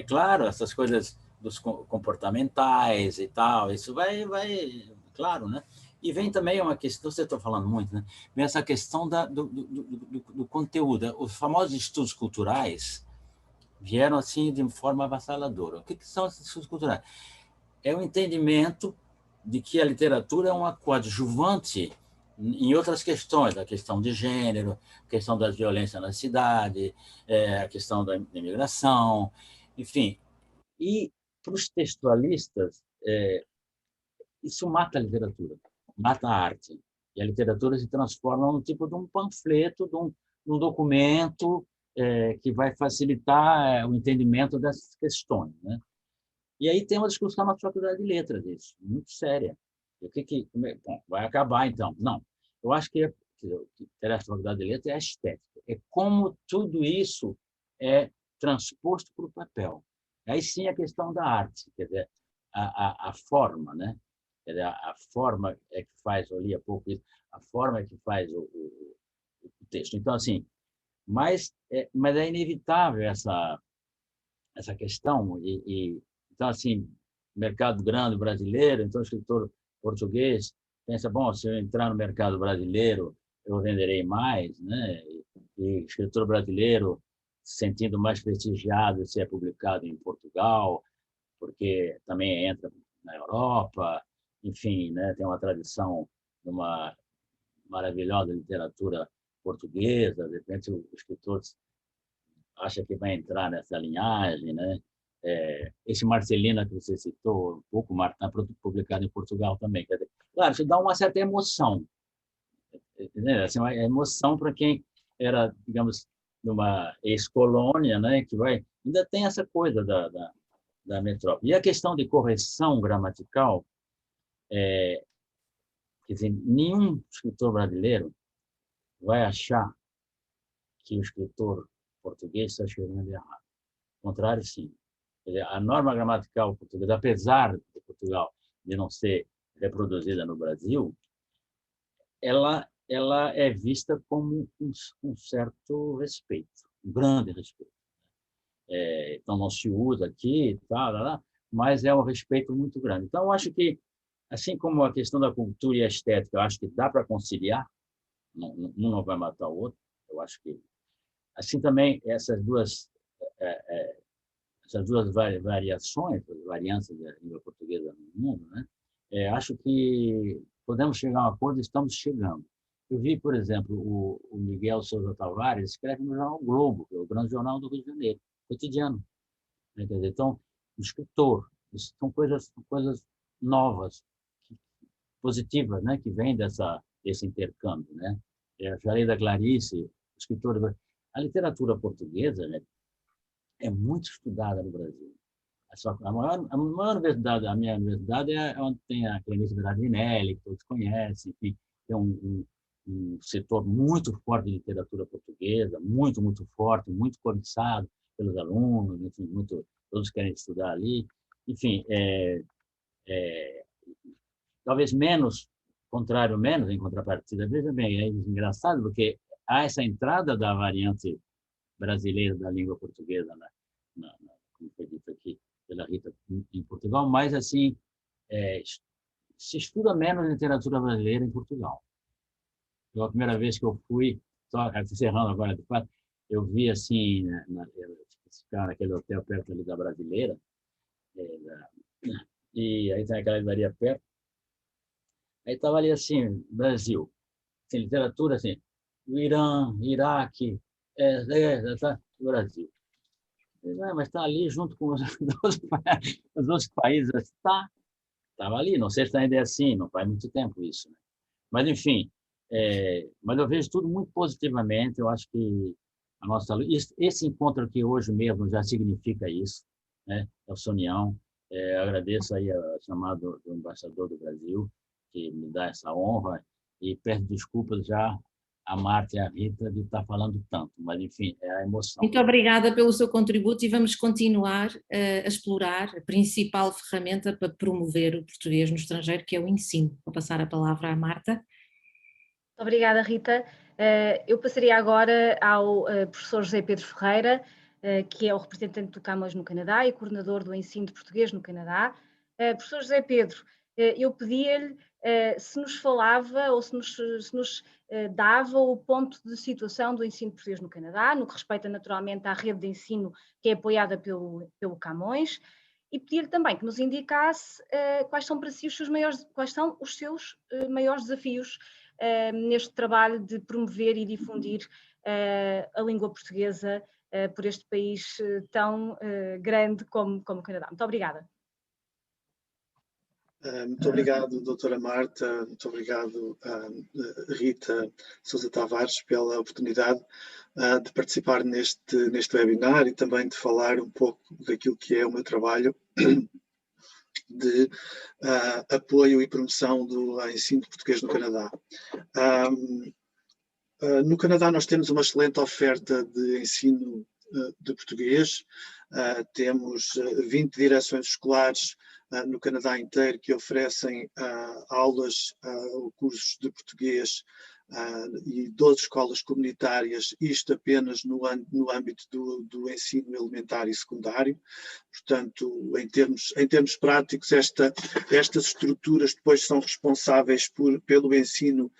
Claro, essas coisas dos comportamentais e tal, isso vai, claro, né? E vem também uma questão, você está falando muito, né? Vem essa questão do conteúdo. Os famosos estudos culturais vieram assim de forma avassaladora. O que são esses estudos culturais? É o entendimento de que a literatura é uma coadjuvante em outras questões, a questão de gênero, a questão da violência na cidade, a questão da imigração, enfim. E para os textualistas, isso mata a literatura, mata a arte. E a literatura se transforma num tipo de um panfleto, de um documento que vai facilitar o entendimento dessas questões, né? E aí tem uma discussão na Faculdade de Letras disso, muito séria. Bom, vai acabar, então. Não, eu acho que o que interessa a Faculdade de Letras é a estética, é como tudo isso é transposto para o papel. Aí sim a questão da arte, quer dizer, a forma, né? Quer dizer, a forma é que faz, eu li há pouco isso, a forma é que faz o texto. Então, assim, mas é inevitável essa questão. Então, assim, mercado grande brasileiro, então o escritor português pensa, bom, se eu entrar no mercado brasileiro, eu venderei mais, né? E escritor brasileiro se sentindo mais prestigiado se é publicado em Portugal, porque também entra na Europa, enfim, né? Tem uma tradição de uma maravilhosa literatura portuguesa, de repente o escritor acha que vai entrar nessa linhagem, né? Esse Marcelina que você citou, um pouco, está publicado em Portugal também. Quer dizer, claro, isso dá uma certa emoção, entendeu? Assim, uma emoção para quem era, digamos, numa ex-colônia, né? Que vai ainda tem essa coisa da metrópole. E a questão de correção gramatical, quer dizer, nenhum escritor brasileiro vai achar que o escritor português está escrevendo errado. Ao contrário, sim. A norma gramatical portuguesa, apesar de Portugal de não ser reproduzida no Brasil, ela é vista como um certo respeito, um grande respeito. Então, não se usa aqui, mas é um respeito muito grande. Então, eu acho que, assim como a questão da cultura e a estética, eu acho que dá para conciliar, um não vai matar o outro, eu acho que... Assim também, essas duas variações, variâncias da língua portuguesa no mundo, né? Acho que podemos chegar a um acordo e estamos chegando. Eu vi, por exemplo, o Miguel Sousa Tavares escreve no jornal Globo, que é o grande jornal do Rio de Janeiro, cotidiano. Né? Quer dizer, então, o escritor, isso são coisas novas, positivas, né? Que vêm desse intercâmbio. Né? Eu falei da Clarice, escritora. A literatura portuguesa, né, é muito estudada no Brasil. A maior universidade, a minha universidade é onde tem a Clenícia Berardinelli, que todos conhecem, enfim, tem um setor muito forte de literatura portuguesa, muito, muito forte, muito cobiçado pelos alunos, enfim, todos querem estudar ali. Enfim, talvez menos, menos em contrapartida. Veja bem, é engraçado porque há essa entrada da variante brasileira da língua portuguesa, como foi dito aqui pela Rita, em Portugal, mas assim, se estuda menos literatura brasileira em Portugal. Então, a primeira vez que eu fui, só encerrando agora de fato, eu vi assim, naquele hotel perto ali da Brasileira, e aí tem aquela livraria perto, aí estava ali assim, Brasil, assim, literatura assim, o Irã, Iraque, do Brasil. Mas está ali junto com os outros países. Estava ali, não sei se ainda é assim, não faz muito tempo isso. Né? Mas, enfim, mas eu vejo tudo muito positivamente. Eu acho que a nossa esse encontro aqui hoje mesmo já significa isso, né? Essa união. Agradeço aí a chamada do embaixador do Brasil, que me dá essa honra, e peço desculpas já a Marta e a Rita de estar falando tanto, mas enfim, é a emoção. Muito obrigada pelo seu contributo e vamos continuar a explorar a principal ferramenta para promover o português no estrangeiro, que é o ensino. Vou passar a palavra à Marta. Muito obrigada, Rita. Eu passaria agora ao professor José Pedro Ferreira, que é o representante do Camões no Canadá e coordenador do ensino de português no Canadá. Professor José Pedro, eu pedia-lhe se nos falava ou se nos dava o ponto de situação do ensino português no Canadá, no que respeita naturalmente à rede de ensino que é apoiada pelo Camões, e pedir-lhe também que nos indicasse quais são para si os seus maiores desafios neste trabalho de promover e difundir a língua portuguesa por este país tão grande como o Canadá. Muito obrigada. Muito obrigado, doutora Marta, muito obrigado, Rita Sousa Tavares, pela oportunidade de participar neste webinar e também de falar um pouco daquilo que é o meu trabalho de apoio e promoção do ensino de português no Canadá. No Canadá nós temos uma excelente oferta de ensino de português, temos 20 direções escolares no Canadá inteiro que oferecem aulas ou cursos de português e 12 escolas comunitárias, isto apenas no âmbito do ensino elementar e secundário. Portanto, em termos práticos, estas estruturas depois são responsáveis pelo ensino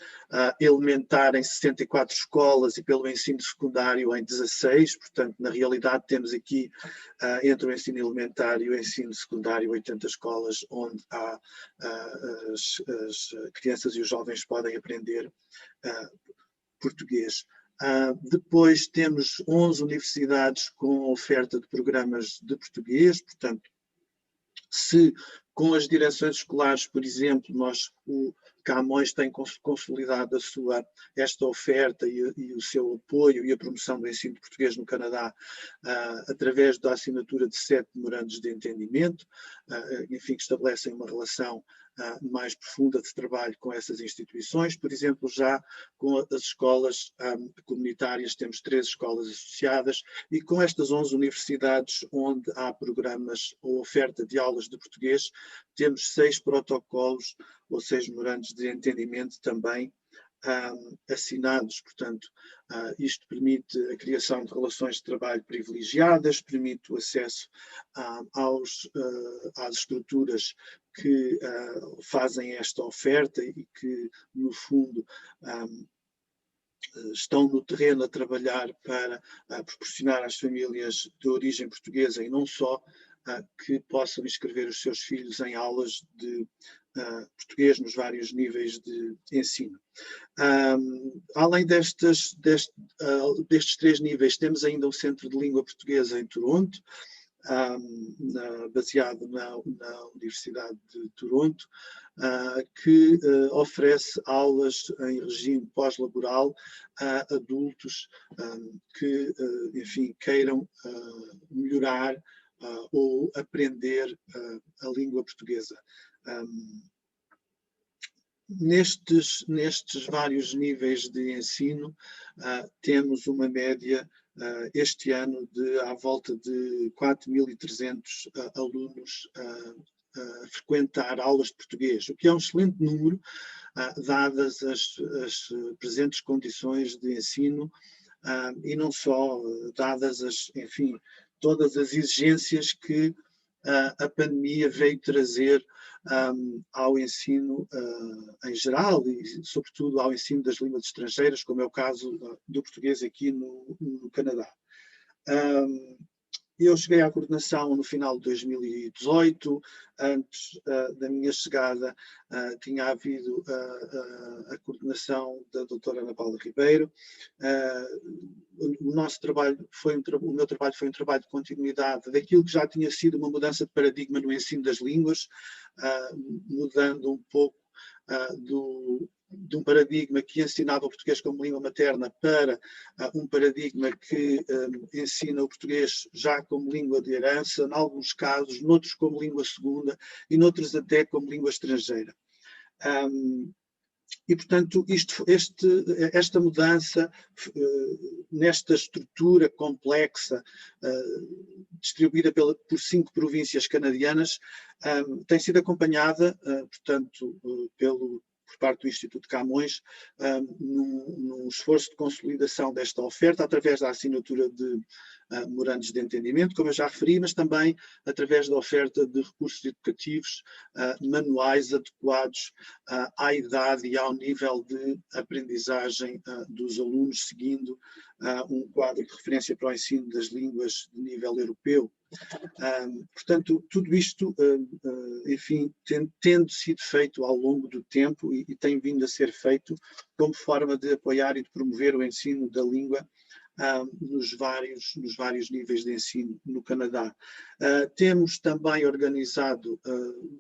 elementar em 64 escolas e pelo ensino secundário em 16. Portanto, na realidade, temos aqui, entre o ensino elementar e o ensino secundário, 80 escolas onde as crianças e os jovens podem aprender português. Depois temos 11 universidades com oferta de programas de português, portanto, se com as direções escolares, por exemplo, o Camões tem consolidado esta oferta e o seu apoio e a promoção do ensino de português no Canadá através da assinatura de 7 memorandos de entendimento, enfim, que estabelecem uma relação mais profunda de trabalho com essas instituições. Por exemplo, já com as escolas comunitárias, temos 13 escolas associadas, e com estas 11 universidades onde há programas ou oferta de aulas de português, temos 6 protocolos ou 6 memorandos de entendimento também assinados. Portanto, isto permite a criação de relações de trabalho privilegiadas, permite o acesso às estruturas que fazem esta oferta e que, no fundo, estão no terreno a trabalhar para proporcionar às famílias de origem portuguesa e não só que possam inscrever os seus filhos em aulas de português nos vários níveis de ensino. Além destes 3 níveis, temos ainda o Centro de Língua Portuguesa em Toronto, baseado na Universidade de Toronto, que oferece aulas em regime pós-laboral a adultos que, enfim, queiram melhorar ou aprender a língua portuguesa. Nestes vários níveis de ensino, temos uma média este ano de à volta de 4.300 alunos a frequentar aulas de português, o que é um excelente número, dadas as presentes condições de ensino e não só, dadas enfim, todas as exigências que a pandemia veio trazer ao ensino em geral e, sobretudo, ao ensino das línguas estrangeiras, como é o caso do português aqui no Canadá. Eu cheguei à coordenação no final de 2018. Antes da minha chegada, tinha havido a coordenação da doutora Ana Paula Ribeiro. O meu trabalho foi um trabalho de continuidade daquilo que já tinha sido uma mudança de paradigma no ensino das línguas, mudando um pouco de um paradigma que ensinava o português como língua materna para um paradigma que ensina o português já como língua de herança, em alguns casos, noutros como língua segunda e noutros até como língua estrangeira. E, portanto, esta mudança nesta estrutura complexa, distribuída por 5 províncias canadianas, tem sido acompanhada, portanto, por parte do Instituto Camões, num esforço de consolidação desta oferta através da assinatura de memorandos de entendimento, como eu já referi, mas também através da oferta de recursos educativos, manuais adequados à idade e ao nível de aprendizagem dos alunos, seguindo um quadro de referência para o ensino das línguas de nível europeu. Portanto, tudo isto, enfim, tendo sido feito ao longo do tempo e tem vindo a ser feito como forma de apoiar e de promover o ensino da língua nos vários níveis de ensino no Canadá. Temos também organizado,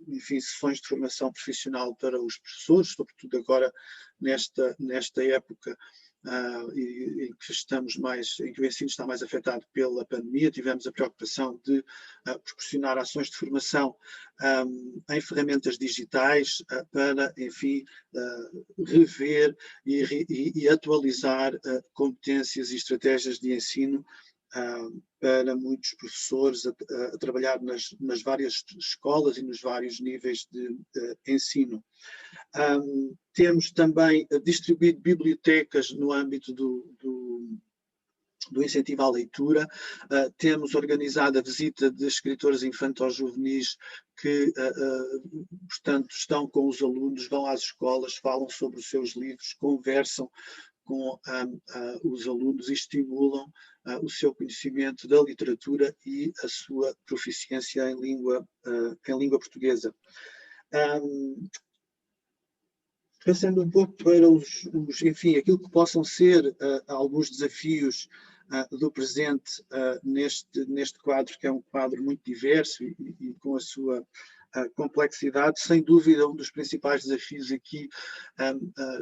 enfim, sessões de formação profissional para os professores, sobretudo agora nesta época em que o ensino está mais afetado pela pandemia. Tivemos a preocupação de proporcionar ações de formação em ferramentas digitais para, enfim, rever e atualizar competências e estratégias de ensino para muitos professores a trabalhar nas várias escolas e nos vários níveis de ensino. Temos também distribuído bibliotecas no âmbito do incentivo à leitura. Temos organizado a visita de escritores infanto-juvenis que, portanto, estão com os alunos, vão às escolas, falam sobre os seus livros, conversam com os alunos e estimulam o seu conhecimento da literatura e a sua proficiência em língua portuguesa. Passando um pouco para enfim, aquilo que possam ser alguns desafios do presente neste quadro, que é um quadro muito diverso e com a sua complexidade. Sem dúvida, um dos principais desafios aqui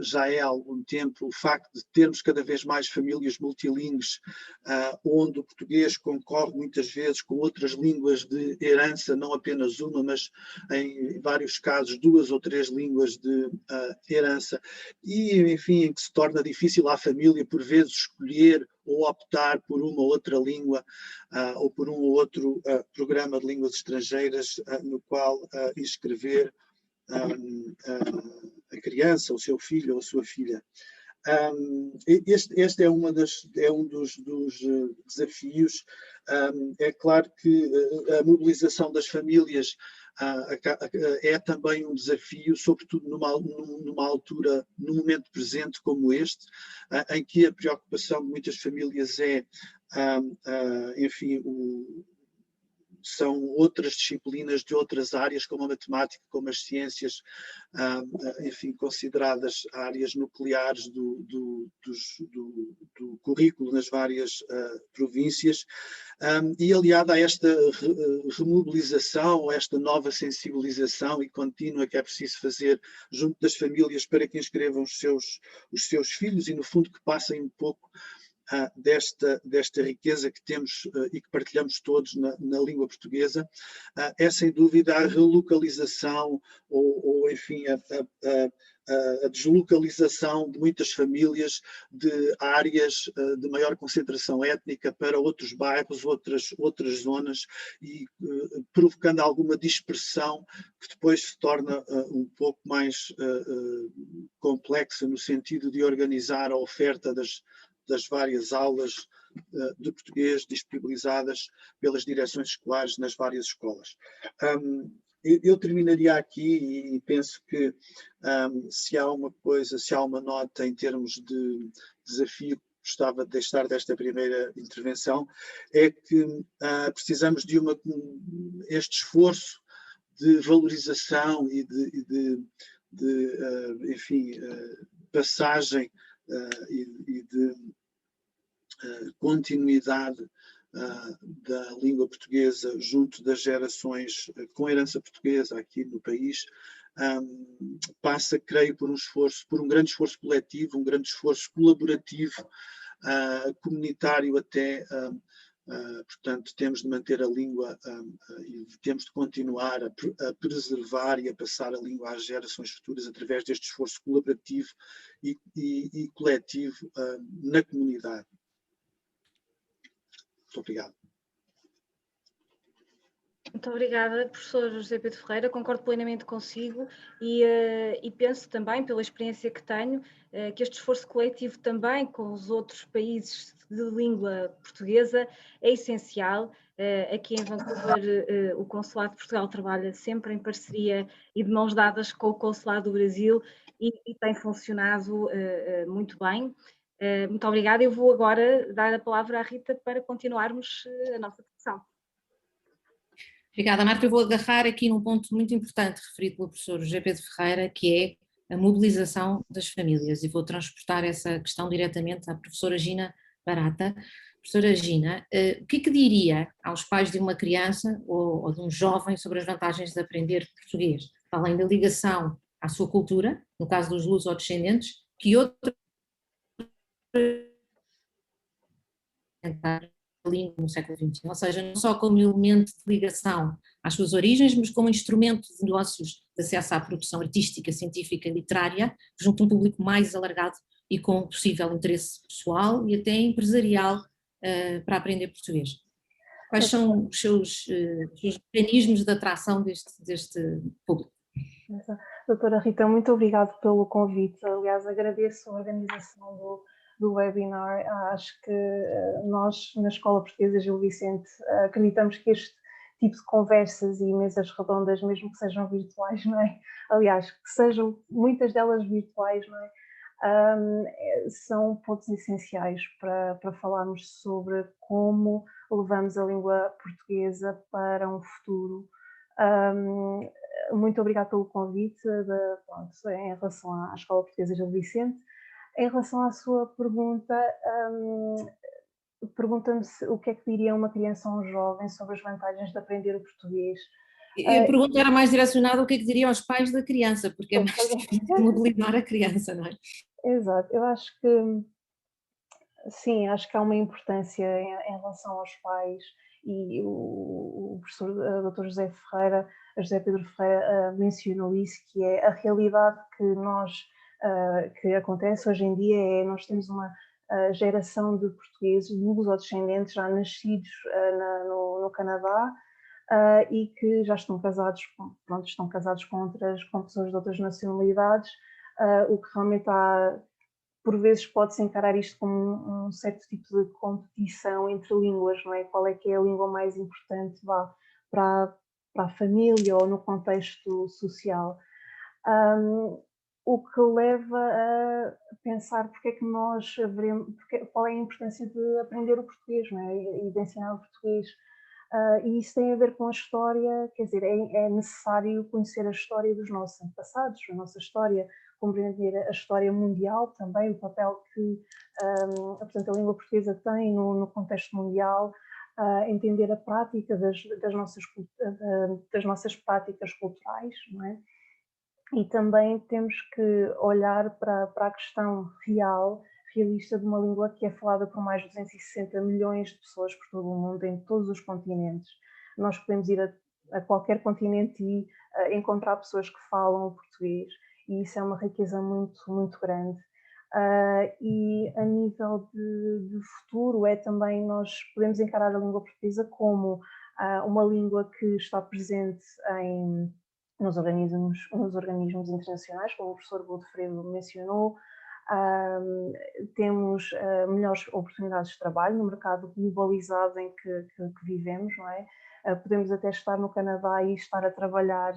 já é há algum tempo o facto de termos cada vez mais famílias multilingües, onde o português concorre muitas vezes com outras línguas de herança, não apenas uma, mas em vários casos 2 ou 3 línguas de herança, e enfim, em que se torna difícil à família por vezes escolher ou optar por uma ou outra língua ou por um ou outro programa de línguas estrangeiras no qual inscrever a criança, o seu filho ou a sua filha. Este é um dos desafios. É claro que a mobilização das famílias é também um desafio, sobretudo numa altura, num momento presente como este, em que a preocupação de muitas famílias é, enfim, são outras disciplinas de outras áreas, como a matemática, como as ciências, enfim, consideradas áreas nucleares do currículo nas várias províncias, e aliada a esta remobilização, a esta nova sensibilização e contínua que é preciso fazer junto das famílias para que inscrevam os seus filhos e, no fundo, que passem um pouco desta riqueza que temos e que partilhamos todos na língua portuguesa, é sem dúvida a relocalização ou enfim, a deslocalização de muitas famílias de áreas de maior concentração étnica para outros bairros, outras zonas, e provocando alguma dispersão que depois se torna um pouco mais complexa no sentido de organizar a oferta das várias aulas de português disponibilizadas pelas direções escolares nas várias escolas. Eu terminaria aqui e penso que se há uma nota em termos de desafio que gostava de deixar desta primeira intervenção, é que precisamos de este esforço de valorização e de enfim, passagem e de continuidade da língua portuguesa junto das gerações com herança portuguesa aqui no país, passa, creio, por um grande esforço coletivo, um grande esforço colaborativo, comunitário até. Portanto, temos de manter a língua e temos de continuar a preservar e a passar a língua às gerações futuras através deste esforço colaborativo e coletivo na comunidade. Muito obrigado. Muito obrigada, professor José Pedro Ferreira, concordo plenamente consigo e penso também, pela experiência que tenho, que este esforço coletivo também com os outros países de língua portuguesa é essencial. Aqui em Vancouver, o Consulado de Portugal trabalha sempre em parceria e de mãos dadas com o Consulado do Brasil e tem funcionado muito bem. Muito obrigada. Eu vou agora dar a palavra à Rita para continuarmos a nossa discussão. Obrigada, Marta. Eu vou agarrar aqui num ponto muito importante referido pelo professor José Pedro Ferreira, que é a mobilização das famílias, e vou transportar essa questão diretamente à professora Gina Barata. Professora Gina, o que é que diria aos pais de uma criança ou de um jovem sobre as vantagens de aprender português, além da ligação à sua cultura, no caso dos luso-descendentes, que outra língua no século XXI, ou seja, não só como elemento de ligação às suas origens, mas como instrumento de negócios de acesso à produção artística, científica e literária, junto a um público mais alargado e com possível interesse pessoal e até empresarial para aprender português. Quais são os seus mecanismos de atração deste público? Doutora Rita, muito obrigado pelo convite. Aliás, agradeço a organização do webinar. Acho que nós, na Escola Portuguesa Gil Vicente, acreditamos que este tipo de conversas e mesas redondas, mesmo que sejam virtuais, não é? Aliás, que sejam muitas delas virtuais, não é? São pontos essenciais para falarmos sobre como levamos a língua portuguesa para um futuro. Muito obrigada pelo convite em relação à Escola Portuguesa Gil Vicente. Em relação à sua pergunta, pergunta-me o que é que diria uma criança ou um jovem sobre as vantagens de aprender o português. A pergunta era mais direcionada ao que é que diriam aos pais da criança, porque é mais difícil mobilizar a criança, não é? Exato, eu acho que sim, acho que há uma importância em relação aos pais e o professor Dr. José Pedro Ferreira mencionou isso, que é a realidade que acontece hoje em dia é nós temos uma geração de portugueses, luso-descendentes já nascidos no Canadá e que já estão casados, estão casados com pessoas de outras nacionalidades, o que realmente há, por vezes pode-se encarar isto como um certo tipo de competição entre línguas, não é? Qual é que é a língua mais importante para a família ou no contexto social. O que leva a pensar porque é que qual é a importância de aprender o português, não é? E de ensinar o português. E isso tem a ver com a história, quer dizer, é necessário conhecer a história dos nossos antepassados, a nossa história, compreender a história mundial também, o papel que portanto, a língua portuguesa tem no contexto mundial, entender a prática das nossas práticas culturais, não é? E também temos que olhar para a questão realista de uma língua que é falada por mais de 260 milhões de pessoas por todo o mundo, em todos os continentes. Nós podemos ir a qualquer continente e encontrar pessoas que falam português, e isso é uma riqueza muito, muito grande. E a nível de futuro é também nós podemos encarar a língua portuguesa como uma língua que está presente nos organismos internacionais, como o professor Godofredo mencionou. Temos melhores oportunidades de trabalho no mercado globalizado em que vivemos, não é? Podemos até estar no Canadá e estar a trabalhar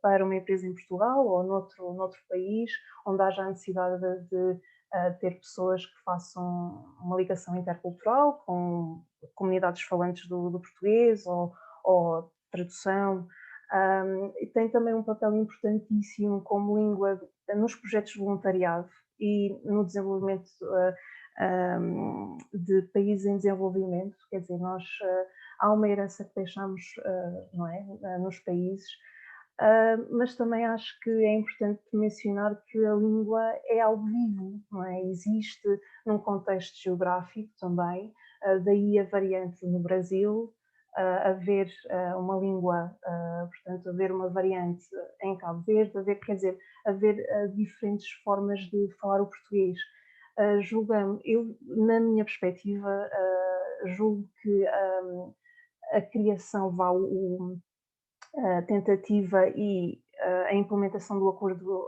para uma empresa em Portugal ou noutro país, onde haja a necessidade de ter pessoas que façam uma ligação intercultural com comunidades falantes do português ou tradução. E tem também um papel importantíssimo como língua nos projetos de voluntariado e no desenvolvimento de países em desenvolvimento, quer dizer, há uma herança que deixamos não é, nos países, mas também acho que é importante mencionar que a língua é algo vivo, não é? Existe num contexto geográfico também, daí a variante no Brasil, haver uma língua, portanto, haver uma variante em Cabo Verde, haver diferentes formas de falar o português. Eu, na minha perspectiva, julgo que a criação, a tentativa e a implementação do acordo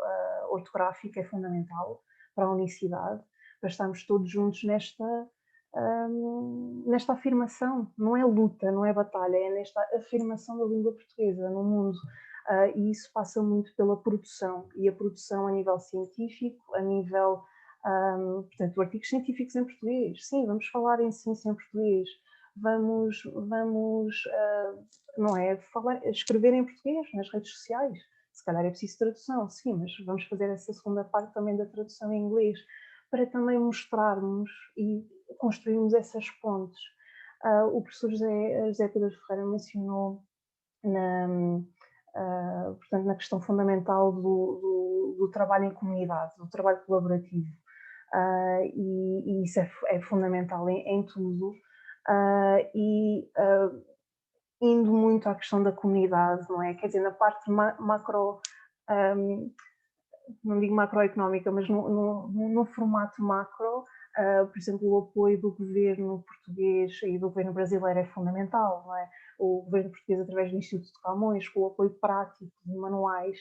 ortográfico é fundamental para a unicidade, para estarmos todos juntos nesta afirmação. Não é luta, não é batalha, é nesta afirmação da língua portuguesa no mundo. E isso passa muito pela produção, e a produção a nível científico, a nível, portanto, artigos científicos em português. Sim, vamos falar em ciência em português, vamos não é, escrever em português nas redes sociais. Se calhar é preciso tradução, sim, mas vamos fazer essa segunda parte também da tradução em inglês, para também mostrarmos e construirmos essas pontes. O professor José Pedro Ferreira mencionou portanto, na questão fundamental do trabalho em comunidade, do trabalho colaborativo. E isso é fundamental em tudo. Indo muito à questão da comunidade, não é? Quer dizer, na parte macro, não digo macroeconómica, mas no formato macro, por exemplo, o apoio do governo português e do governo brasileiro é fundamental, não é? O governo português, através do Instituto de Camões, com o apoio prático de manuais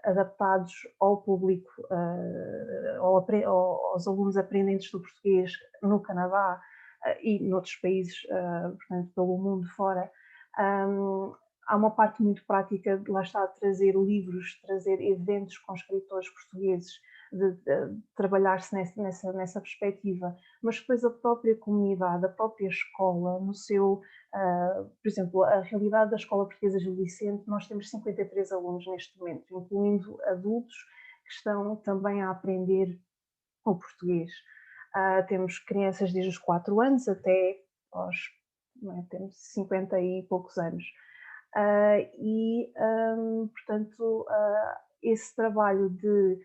adaptados ao público, aos alunos aprendentes do português no Canadá e noutros países, portanto, pelo mundo fora. Há uma parte muito prática de lá está trazer livros, trazer eventos com escritores portugueses, de trabalhar-se nessa perspectiva, mas depois a própria comunidade, a própria escola, no seu, por exemplo, a realidade da Escola Portuguesa Gil Vicente, nós temos 53 alunos neste momento, incluindo adultos que estão também a aprender o português. Temos crianças desde os 4 anos até aos, temos 50 e poucos anos. Portanto, esse trabalho de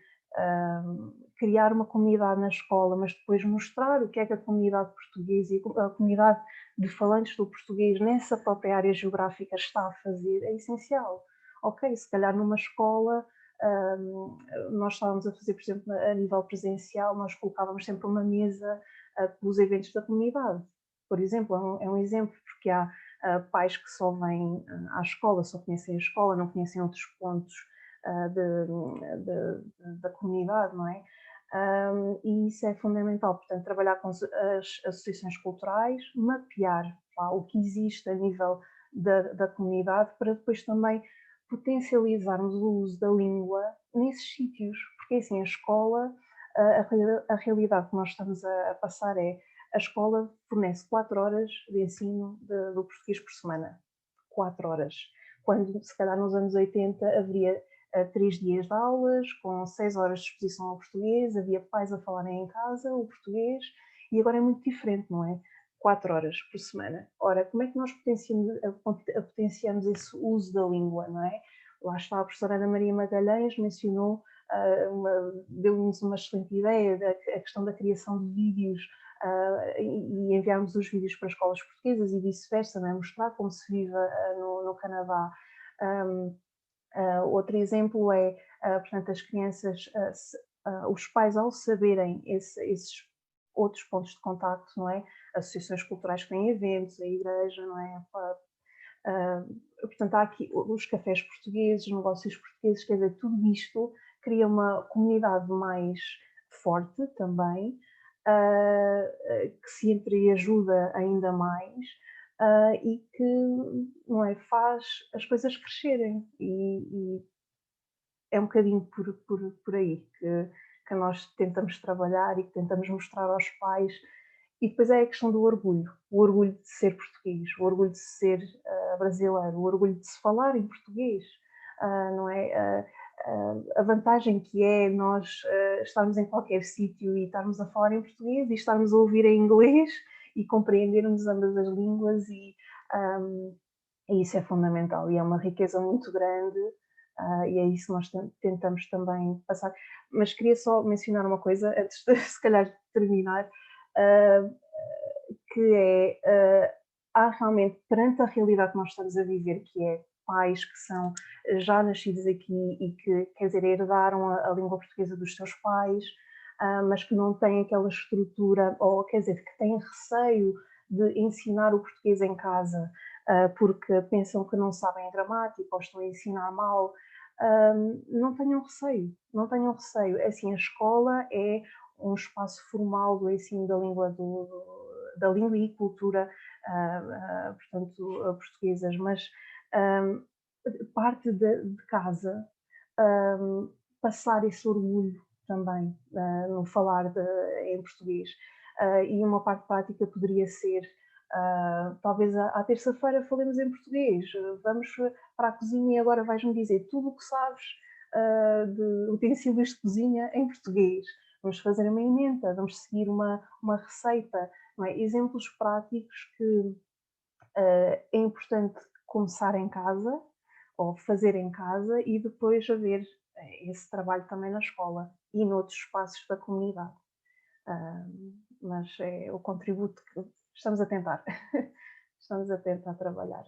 criar uma comunidade na escola, mas depois mostrar o que é que a comunidade portuguesa e a comunidade de falantes do português nessa própria área geográfica está a fazer é essencial. Ok, se calhar numa escola nós estávamos a fazer, por exemplo, a nível presencial, nós colocávamos sempre uma mesa pelos eventos da comunidade. Por exemplo, é um exemplo, porque há pais que só vêm à escola, só conhecem a escola, não conhecem outros pontos da comunidade, não é? E isso é fundamental, portanto, trabalhar com as associações culturais, mapear o que existe a nível da comunidade, para depois também potencializarmos o uso da língua nesses sítios, porque assim, a escola, a realidade que nós estamos a passar é: a escola fornece 4 horas de ensino do português por semana. 4 horas. Quando, se calhar, nos anos 80 haveria 3 dias de aulas, com 6 horas de exposição ao português, havia pais a falarem em casa o português, e agora é muito diferente, não é? 4 horas por semana. Ora, como é que nós potenciamos esse uso da língua, não é? Lá está a professora Ana Maria Magalhães, mencionou, deu-nos uma excelente ideia, a questão da criação de vídeos, e enviarmos os vídeos para escolas portuguesas e vice-versa, não é? Mostrar como se vive no Canadá. Outro exemplo é, portanto, as crianças, os pais, ao saberem esses outros pontos de contacto, não é? Associações culturais que têm eventos, a igreja, não é? Portanto, há aqui os cafés portugueses, negócios portugueses, quer dizer, tudo isto cria uma comunidade mais forte também, que se entreajuda ainda mais, e que, não é, faz as coisas crescerem, e é um bocadinho por aí que nós tentamos trabalhar e que tentamos mostrar aos pais. E depois é a questão do orgulho, o orgulho de ser português, o orgulho de ser brasileiro, o orgulho de se falar em português, não é? A vantagem que é nós estarmos em qualquer sítio e estarmos a falar em português e estarmos a ouvir em inglês e compreendermos ambas as línguas, e isso é fundamental e é uma riqueza muito grande, e é isso que nós tentamos também passar. Mas queria só mencionar uma coisa, antes de, se calhar, terminar, que é, há realmente, perante a realidade que nós estamos a viver, que é pais que são já nascidos aqui e que, quer dizer, herdaram a língua portuguesa dos seus pais, mas que não têm aquela estrutura, ou quer dizer, que têm receio de ensinar o português em casa, porque pensam que não sabem a gramática ou estão a ensinar mal. Não tenham receio, não tenham receio. Assim, a escola é um espaço formal do ensino da língua, da língua e cultura, portanto, portuguesas, mas parte de casa, passar esse orgulho também no falar em português. E uma parte prática poderia ser, talvez à terça-feira falemos em português, vamos para a cozinha e agora vais-me dizer tudo o que sabes de utensílios de cozinha em português. Vamos fazer uma emenda, vamos seguir uma receita. Não é? Exemplos práticos que é importante começar em casa, ou fazer em casa, e depois haver esse trabalho também na escola e noutros espaços da comunidade. Mas é o contributo que estamos a tentar. Estamos a tentar trabalhar.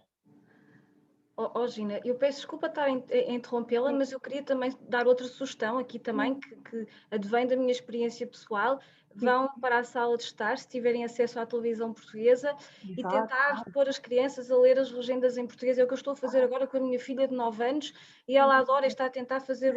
Gina, eu peço desculpa estar a interrompê-la, mas eu queria também dar outra sugestão aqui também, que advém da minha experiência pessoal. Vão para a sala de estar, se tiverem acesso à televisão portuguesa, e tentar pôr as crianças a ler as legendas em português. É o que eu estou a fazer agora com a minha filha de 9 anos, e ela adora, está a tentar fazer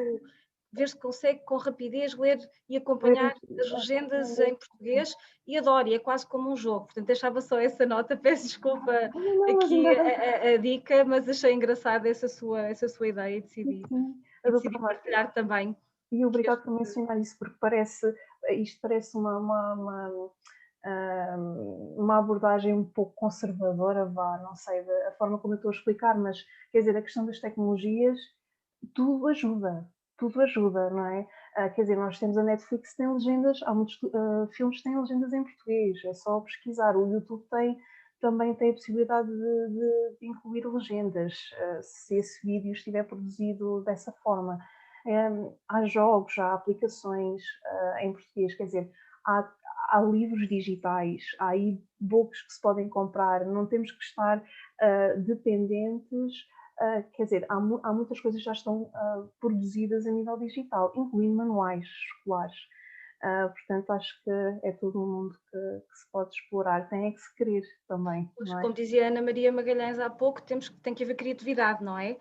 ver se consegue com rapidez ler e acompanhar as legendas em português, e adoro, e é quase como um jogo. Portanto, deixava só essa nota, peço desculpa aqui a dica, mas achei engraçada essa sua ideia e decidi partilhar também. E obrigado por mencionar isso, porque isto parece uma abordagem um pouco conservadora, não sei a forma como eu estou a explicar, mas quer dizer, a questão das tecnologias, tudo ajuda, não é? Quer dizer, nós temos a Netflix que tem legendas, há muitos filmes que têm legendas em português, é só pesquisar. O YouTube também tem a possibilidade de incluir legendas, se esse vídeo estiver produzido dessa forma. Há jogos, há aplicações em português, quer dizer, há livros digitais, há e-books que se podem comprar, não temos que estar dependentes. Quer dizer, há muitas coisas que já estão produzidas a nível digital, incluindo manuais escolares. Portanto, acho que é todo um mundo que se pode explorar, tem é que se querer também. Pois, não é? como dizia a Ana Maria Magalhães há pouco, tem que haver criatividade, não é?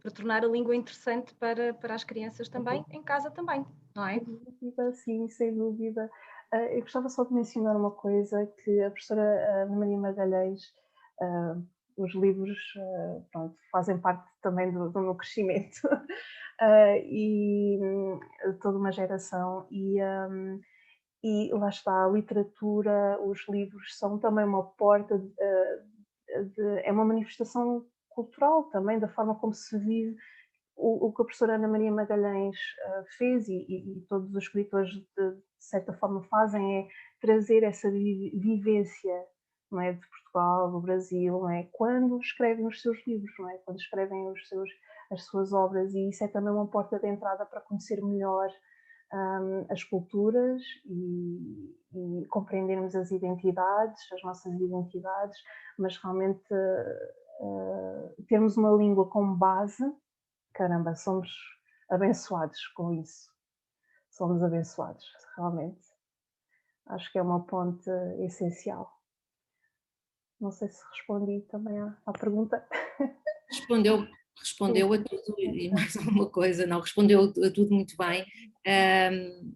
Para tornar a língua interessante para as crianças também, em casa também, não é? Sim, sem dúvida. Eu gostava só de mencionar uma coisa, que a professora Ana Maria Magalhães, os livros pronto, fazem parte também do meu crescimento e toda uma geração, e lá está, a literatura, os livros são também uma porta, é uma manifestação cultural também, da forma como se vive. O que a professora Ana Maria Magalhães fez, e todos os escritores de certa forma fazem, é trazer essa vivência, não é, de Portugal, do Brasil, não é, quando escrevem os seus livros, não é, quando escrevem as suas obras, e isso é também uma porta de entrada para conhecer melhor as culturas e compreendermos as nossas identidades, mas realmente termos uma língua como base. Caramba, somos abençoados com isso. Somos abençoados, realmente. Acho que é uma ponte essencial. Não sei se respondi também à pergunta. Respondeu a tudo e mais alguma coisa, não, respondeu a tudo muito bem,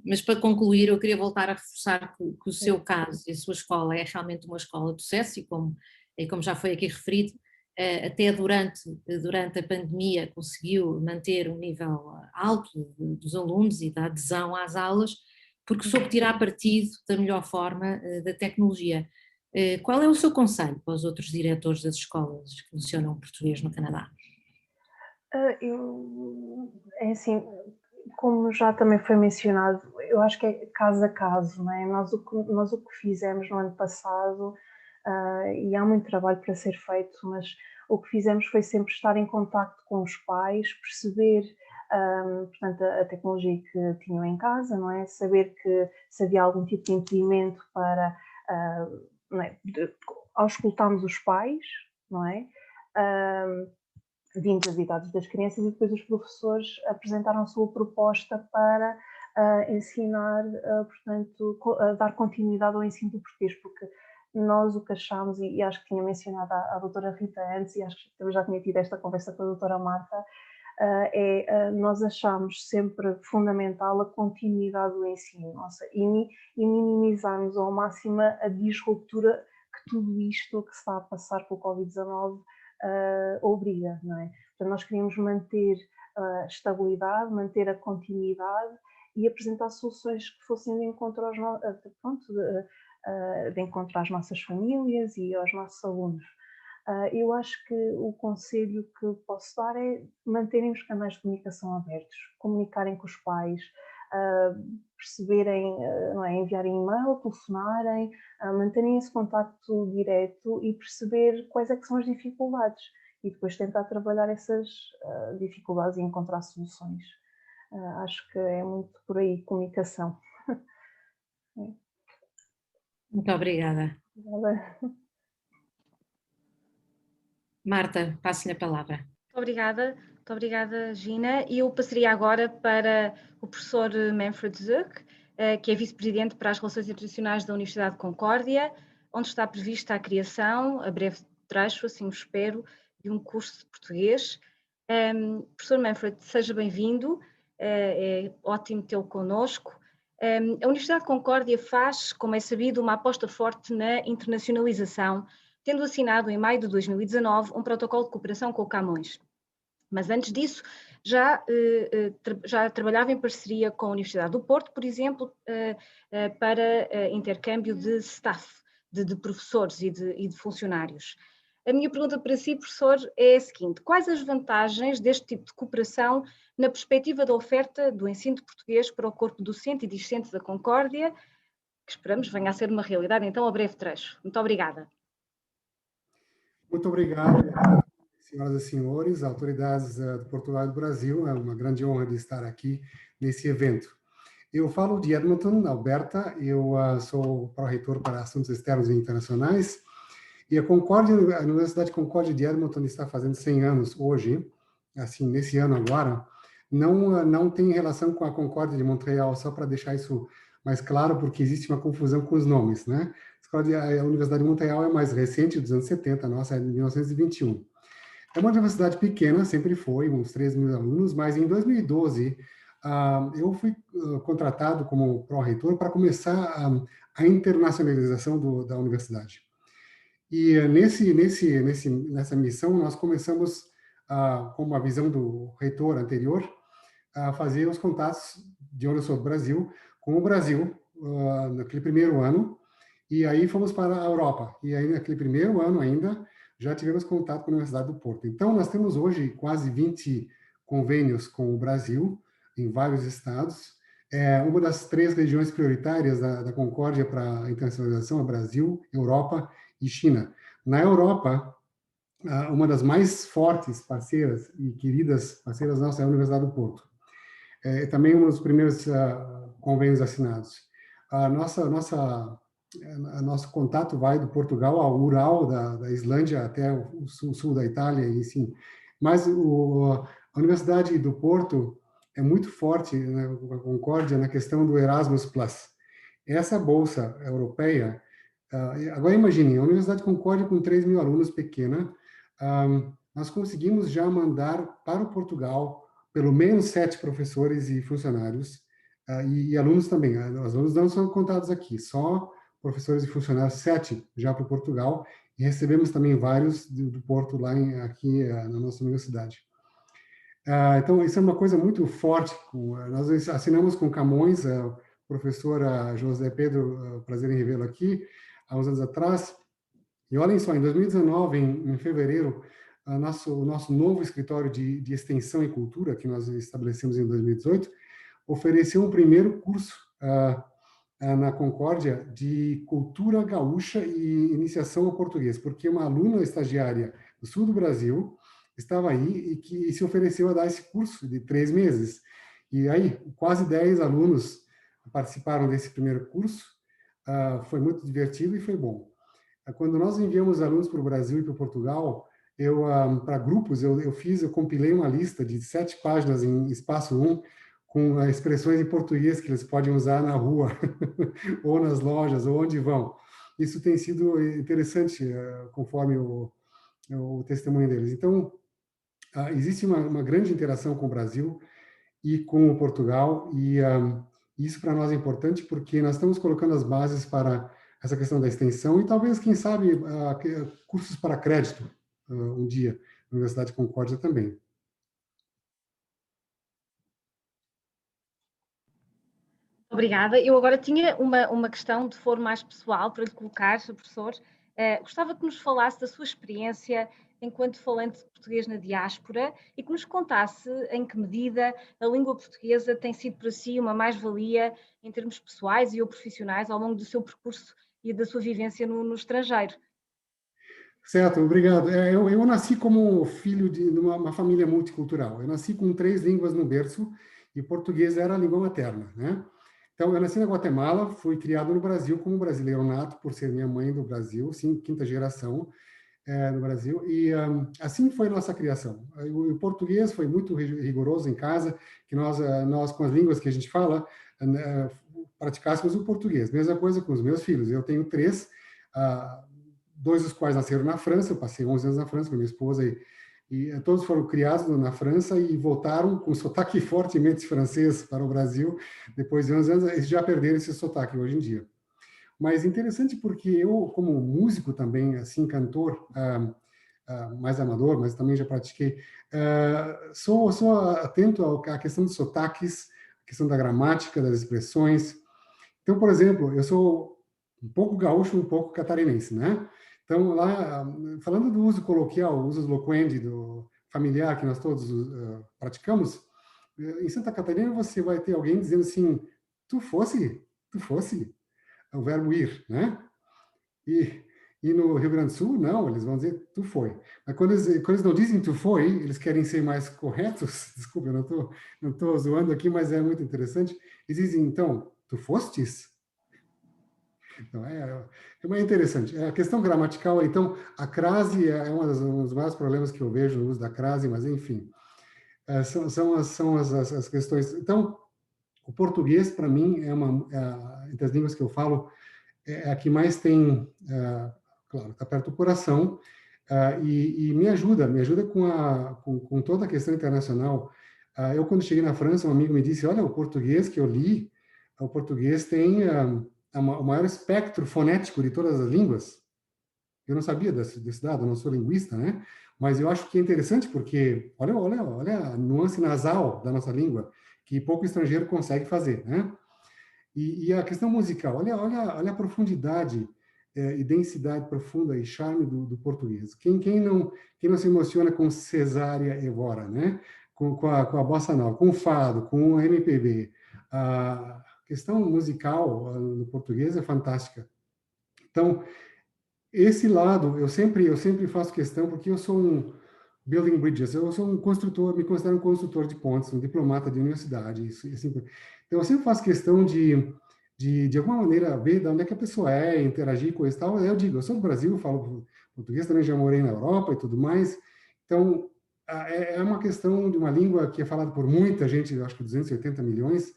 mas para concluir eu queria voltar a reforçar que o seu caso e a sua escola é realmente uma escola de sucesso, e como já foi aqui referido, até durante a pandemia conseguiu manter um nível alto dos alunos e da adesão às aulas, porque soube tirar partido da melhor forma da tecnologia. Qual é o seu conselho para os outros diretores das escolas que lecionam português no Canadá? É assim, como já também foi mencionado, eu acho que é caso a caso, não é? Nós o que fizemos no ano passado, e há muito trabalho para ser feito, mas o que fizemos foi sempre estar em contacto com os pais, perceber, portanto, a tecnologia que tinham em casa, não é? Saber que se havia algum tipo de impedimento para, não é? Auscultarmos os pais, não é? Vindo as idades das crianças, e depois os professores apresentaram a sua proposta para ensinar, portanto, dar continuidade ao ensino do português, porque nós o que achamos, e acho que tinha mencionado a doutora Rita antes, e acho que eu já tinha tido esta conversa com a doutora Marta, nós achamos sempre fundamental a continuidade do ensino, e minimizarmos ao máximo a disruptura que tudo isto que se está a passar com o Covid-19 obriga, não é? Portanto, nós queríamos manter a estabilidade, manter a continuidade e apresentar soluções que fossem de encontro de encontro às nossas famílias e aos nossos alunos. Eu acho que o conselho que posso dar é manterem os canais de comunicação abertos, comunicarem com os pais, perceberem, não é, enviarem e-mail, telefonarem, manterem esse contacto direto e perceber quais é que são as dificuldades e depois tentar trabalhar essas dificuldades e encontrar soluções. Acho que é muito por aí, comunicação. Muito obrigada. Obrigada. Marta, passo-lhe a palavra. Muito obrigada, Gina. E eu passaria agora para o professor Manfred Zuck, que é vice-presidente para as Relações Internacionais da Universidade de Concórdia, onde está prevista a criação, a breve trecho, assim o espero, de um curso de português. Professor Manfred, seja bem-vindo, é ótimo tê-lo connosco. A Universidade de Concórdia faz, como é sabido, uma aposta forte na internacionalização, tendo assinado em maio de 2019 um protocolo de cooperação com o Camões. Mas antes disso, já trabalhava em parceria com a Universidade do Porto, por exemplo, para intercâmbio de staff, de professores e de funcionários. A minha pergunta para si, professor, é a seguinte: quais as vantagens deste tipo de cooperação na perspectiva da oferta do ensino de português para o corpo docente e discente da Concórdia, que esperamos venha a ser uma realidade, então, a breve trecho? Muito obrigada. Muito obrigado, senhoras e senhores, autoridades de Portugal e do Brasil. É uma grande honra de estar aqui nesse evento. Eu falo de Edmonton, Alberta. Eu sou pró-reitor para Assuntos Externos e Internacionais. E a Universidade Concórdia de Edmonton está fazendo 100 anos hoje, assim, nesse ano agora. Não tem relação com a Concórdia de Montreal, só para deixar isso mais claro, porque existe uma confusão com os nomes, né? A Universidade de Montreal é mais recente, dos anos 70, a nossa é de 1921. É uma universidade pequena, sempre foi, uns 3 mil alunos, mas em 2012 eu fui contratado como pró-reitor para começar a internacionalização da universidade. E nessa missão nós começamos, com uma visão do reitor anterior, a fazer os contatos de onde eu sou do Brasil, com o Brasil, naquele primeiro ano, e aí fomos para a Europa. E aí, naquele primeiro ano ainda, já tivemos contato com a Universidade do Porto. Então, nós temos hoje quase 20 convênios com o Brasil, em vários estados. Uma das 3 regiões prioritárias da Concórdia para a internacionalização é Brasil, Europa e China. Na Europa, uma das mais fortes parceiras e queridas parceiras nossas é a Universidade do Porto. Também um dos primeiros convênios assinados. Nosso contato vai do Portugal ao Ural, da Islândia, até o sul da Itália, e sim. Mas a Universidade do Porto é muito forte, né, a Concórdia, na questão do Erasmus Plus. Essa bolsa europeia, agora imagine, a Universidade de Concórdia com 3 mil alunos, pequena, nós conseguimos já mandar para o Portugal pelo menos 7 professores e funcionários, e alunos também. Os alunos não são contados aqui, só professores e funcionários, 7 já para Portugal, e recebemos também vários do Porto lá aqui na nossa universidade. Então, isso é uma coisa muito forte. Nós assinamos com Camões, o professor José Pedro, prazer em revê-lo aqui, há uns anos atrás, e olhem só, em 2019, em fevereiro, o nosso novo escritório de extensão e cultura, que nós estabelecemos em 2018, ofereceu um primeiro curso na Concórdia de cultura gaúcha e iniciação ao português, porque uma aluna estagiária do sul do Brasil estava aí e que se ofereceu a dar esse curso de 3 meses. E aí, quase 10 alunos participaram desse primeiro curso. Foi muito divertido e foi bom. Quando nós enviamos alunos para o Brasil e para Portugal, para grupos, eu compilei uma lista de 7 páginas em espaço 1, com expressões em português que eles podem usar na rua, ou nas lojas, ou onde vão. isso tem sido interessante, conforme o testemunho deles. Então, existe uma grande interação com o Brasil e com o Portugal, e isso para nós é importante porque nós estamos colocando as bases para essa questão da extensão e talvez, quem sabe, cursos para crédito um dia, na Universidade de Concórdia também. Obrigada. Eu agora tinha uma questão de foro mais pessoal para lhe colocar, professor. Gostava que nos falasse da sua experiência enquanto falante de português na diáspora e que nos contasse em que medida a língua portuguesa tem sido para si uma mais-valia em termos pessoais e ou profissionais ao longo do seu percurso e da sua vivência no estrangeiro. Certo, obrigado. Eu nasci como filho de uma família multicultural. Eu nasci com 3 línguas no berço e português era a língua materna, né? Então, eu nasci na Guatemala, fui criado no Brasil como brasileiro nato, por ser minha mãe do Brasil, sim, 5ª geração no Brasil, e assim foi nossa criação. O português foi muito rigoroso em casa, que nós com as línguas que a gente fala, praticássemos o português. Mesma coisa com os meus filhos. Eu tenho 3, 2 dos quais nasceram na França, eu passei 11 anos na França com minha esposa, e todos foram criados na França e voltaram com sotaque fortemente francês para o Brasil. Depois de 11 anos, eles já perderam esse sotaque hoje em dia. Mas interessante porque eu, como músico também, assim, cantor, mais amador, mas também já pratiquei, sou atento à questão dos sotaques, à questão da gramática, das expressões. Então, por exemplo, eu sou um pouco gaúcho, um pouco catarinense, né? Então, lá, falando do uso coloquial, o uso loquente, do familiar, que nós todos praticamos, em Santa Catarina você vai ter alguém dizendo assim, tu fosse, é o verbo ir, né? E no Rio Grande do Sul, não, eles vão dizer tu foi. Mas quando eles não dizem tu foi, eles querem ser mais corretos, desculpa, eu não tô zoando aqui, mas é muito interessante, eles dizem, então, tu fostes? Então, é mais interessante. A questão gramatical, então, a crase é um dos maiores problemas que eu vejo no uso da crase, mas, enfim, são as questões. Então, o português, para mim, entre as línguas que eu falo, é a que mais tem, claro, está perto do coração, e me ajuda com toda a questão internacional. Eu, quando cheguei na França, um amigo me disse, olha, o português que eu li, o português tem o maior espectro fonético de todas as línguas. Eu não sabia desse dado, eu não sou linguista, né? Mas eu acho que é interessante porque, olha a nuance nasal da nossa língua, que pouco estrangeiro consegue fazer, né? E a questão musical, olha a profundidade e densidade profunda e charme do português. Quem não se emociona com Cesária Evora, né? Com a bossa nova, com o fado, com o MPB, a questão musical no português é fantástica. Então, esse lado, eu sempre faço questão, porque eu sou um building bridges, eu sou um construtor, me considero um construtor de pontes, um diplomata de universidade, assim, então eu sempre faço questão de alguma maneira ver de onde é que a pessoa interagir com isso e tal. Eu digo, eu sou do Brasil, falo português, também já morei na Europa e tudo mais, então é uma questão de uma língua que é falada por muita gente, eu acho que 280 milhões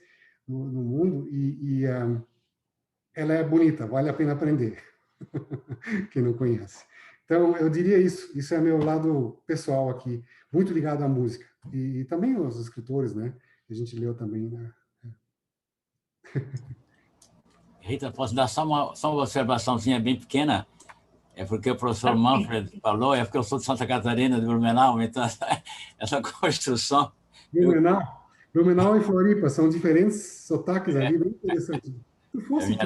no mundo, e ela é bonita, vale a pena aprender, quem não conhece. Então, eu diria isso é meu lado pessoal aqui, muito ligado à música, e também aos escritores, né, que a gente leu também, né. Rita, posso dar só uma observaçãozinha bem pequena? É porque o professor Manfred falou, é porque eu sou de Santa Catarina, de Blumenau, então essa construção... Blumenau e Floripa são diferentes sotaques ali, bem interessante. Tu fosse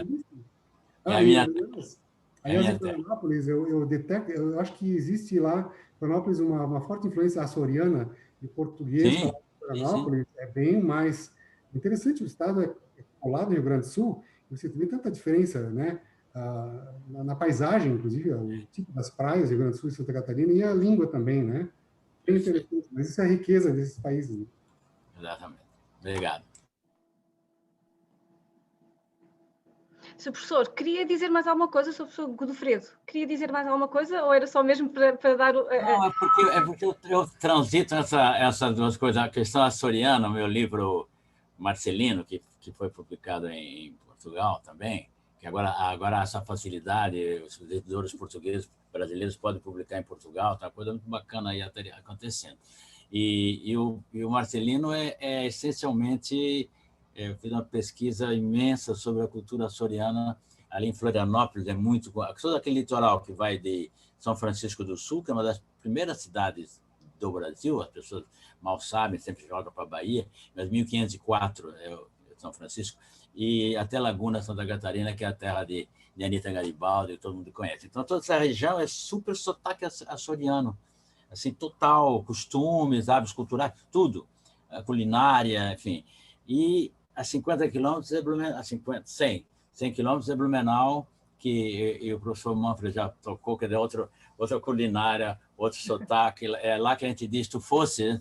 aliás, em Florianópolis, eu acho que existe lá, em Florianópolis, uma forte influência açoriana de português. Sim, Florianópolis é bem mais interessante, o estado é colado no Rio Grande do Sul, você vê tanta diferença, né? Na paisagem, inclusive, o tipo das praias do Rio Grande do Sul e Santa Catarina, e a língua também, né? Bem interessante, mas isso é a riqueza desses países. Né? Exatamente. Obrigado. Sr. Professor, queria dizer mais alguma coisa sobre o professor Godofredo? Queria dizer mais alguma coisa ou era só mesmo para dar... Não, é porque eu transito essas duas coisas. A questão açoriana, o meu livro Marcelino, que foi publicado em Portugal também, que agora essa facilidade, os editores portugueses, brasileiros podem publicar em Portugal, tá uma coisa muito bacana aí acontecendo. E o Marcelino essencialmente, eu fiz uma pesquisa imensa sobre a cultura açoriana ali em Florianópolis, todo aquele litoral que vai de São Francisco do Sul, que é uma das primeiras cidades do Brasil, as pessoas mal sabem, sempre jogam para a Bahia, mas 1504 é São Francisco, e até Laguna, Santa Catarina, que é a terra de Anitta Garibaldi, que todo mundo conhece. Então, toda essa região é super sotaque açoriano, assim, total, costumes, hábitos culturais, tudo, a culinária, enfim. E a 50 quilômetros é Blumenau, 100 quilômetros é Blumenau, que o professor Manfred já tocou, que é outra culinária, outro sotaque. É lá que a gente diz, tu fosse,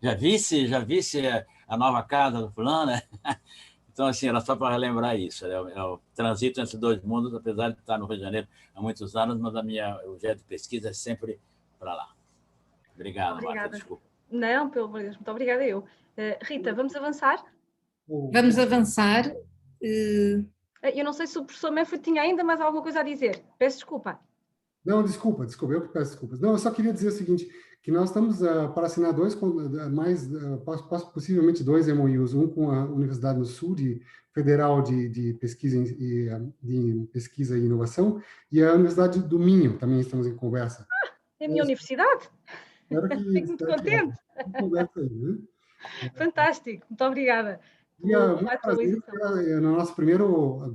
já visse a nova casa do fulano? Então, assim, era só para relembrar isso. É o transito entre dois mundos, apesar de estar no Rio de Janeiro há muitos anos, mas o objeto de pesquisa é sempre para lá. Obrigado, Marta, desculpa. Não, pelo amor de Deus, muito obrigada eu. Rita, vamos avançar? Vamos avançar. Eu não sei se o professor Manfred tinha ainda mais alguma coisa a dizer. Peço desculpa. Não, desculpa, eu que peço desculpas. Não, eu só queria dizer o seguinte, que nós estamos para assinar possivelmente dois MOUs, um com a Universidade do Sul Federal de Pesquisa e Inovação, e a Universidade do Minho, também estamos em conversa. É a minha universidade? Fico muito contente. Conversa aí, né? Fantástico, muito obrigada. Muito prazer, no nosso primeiro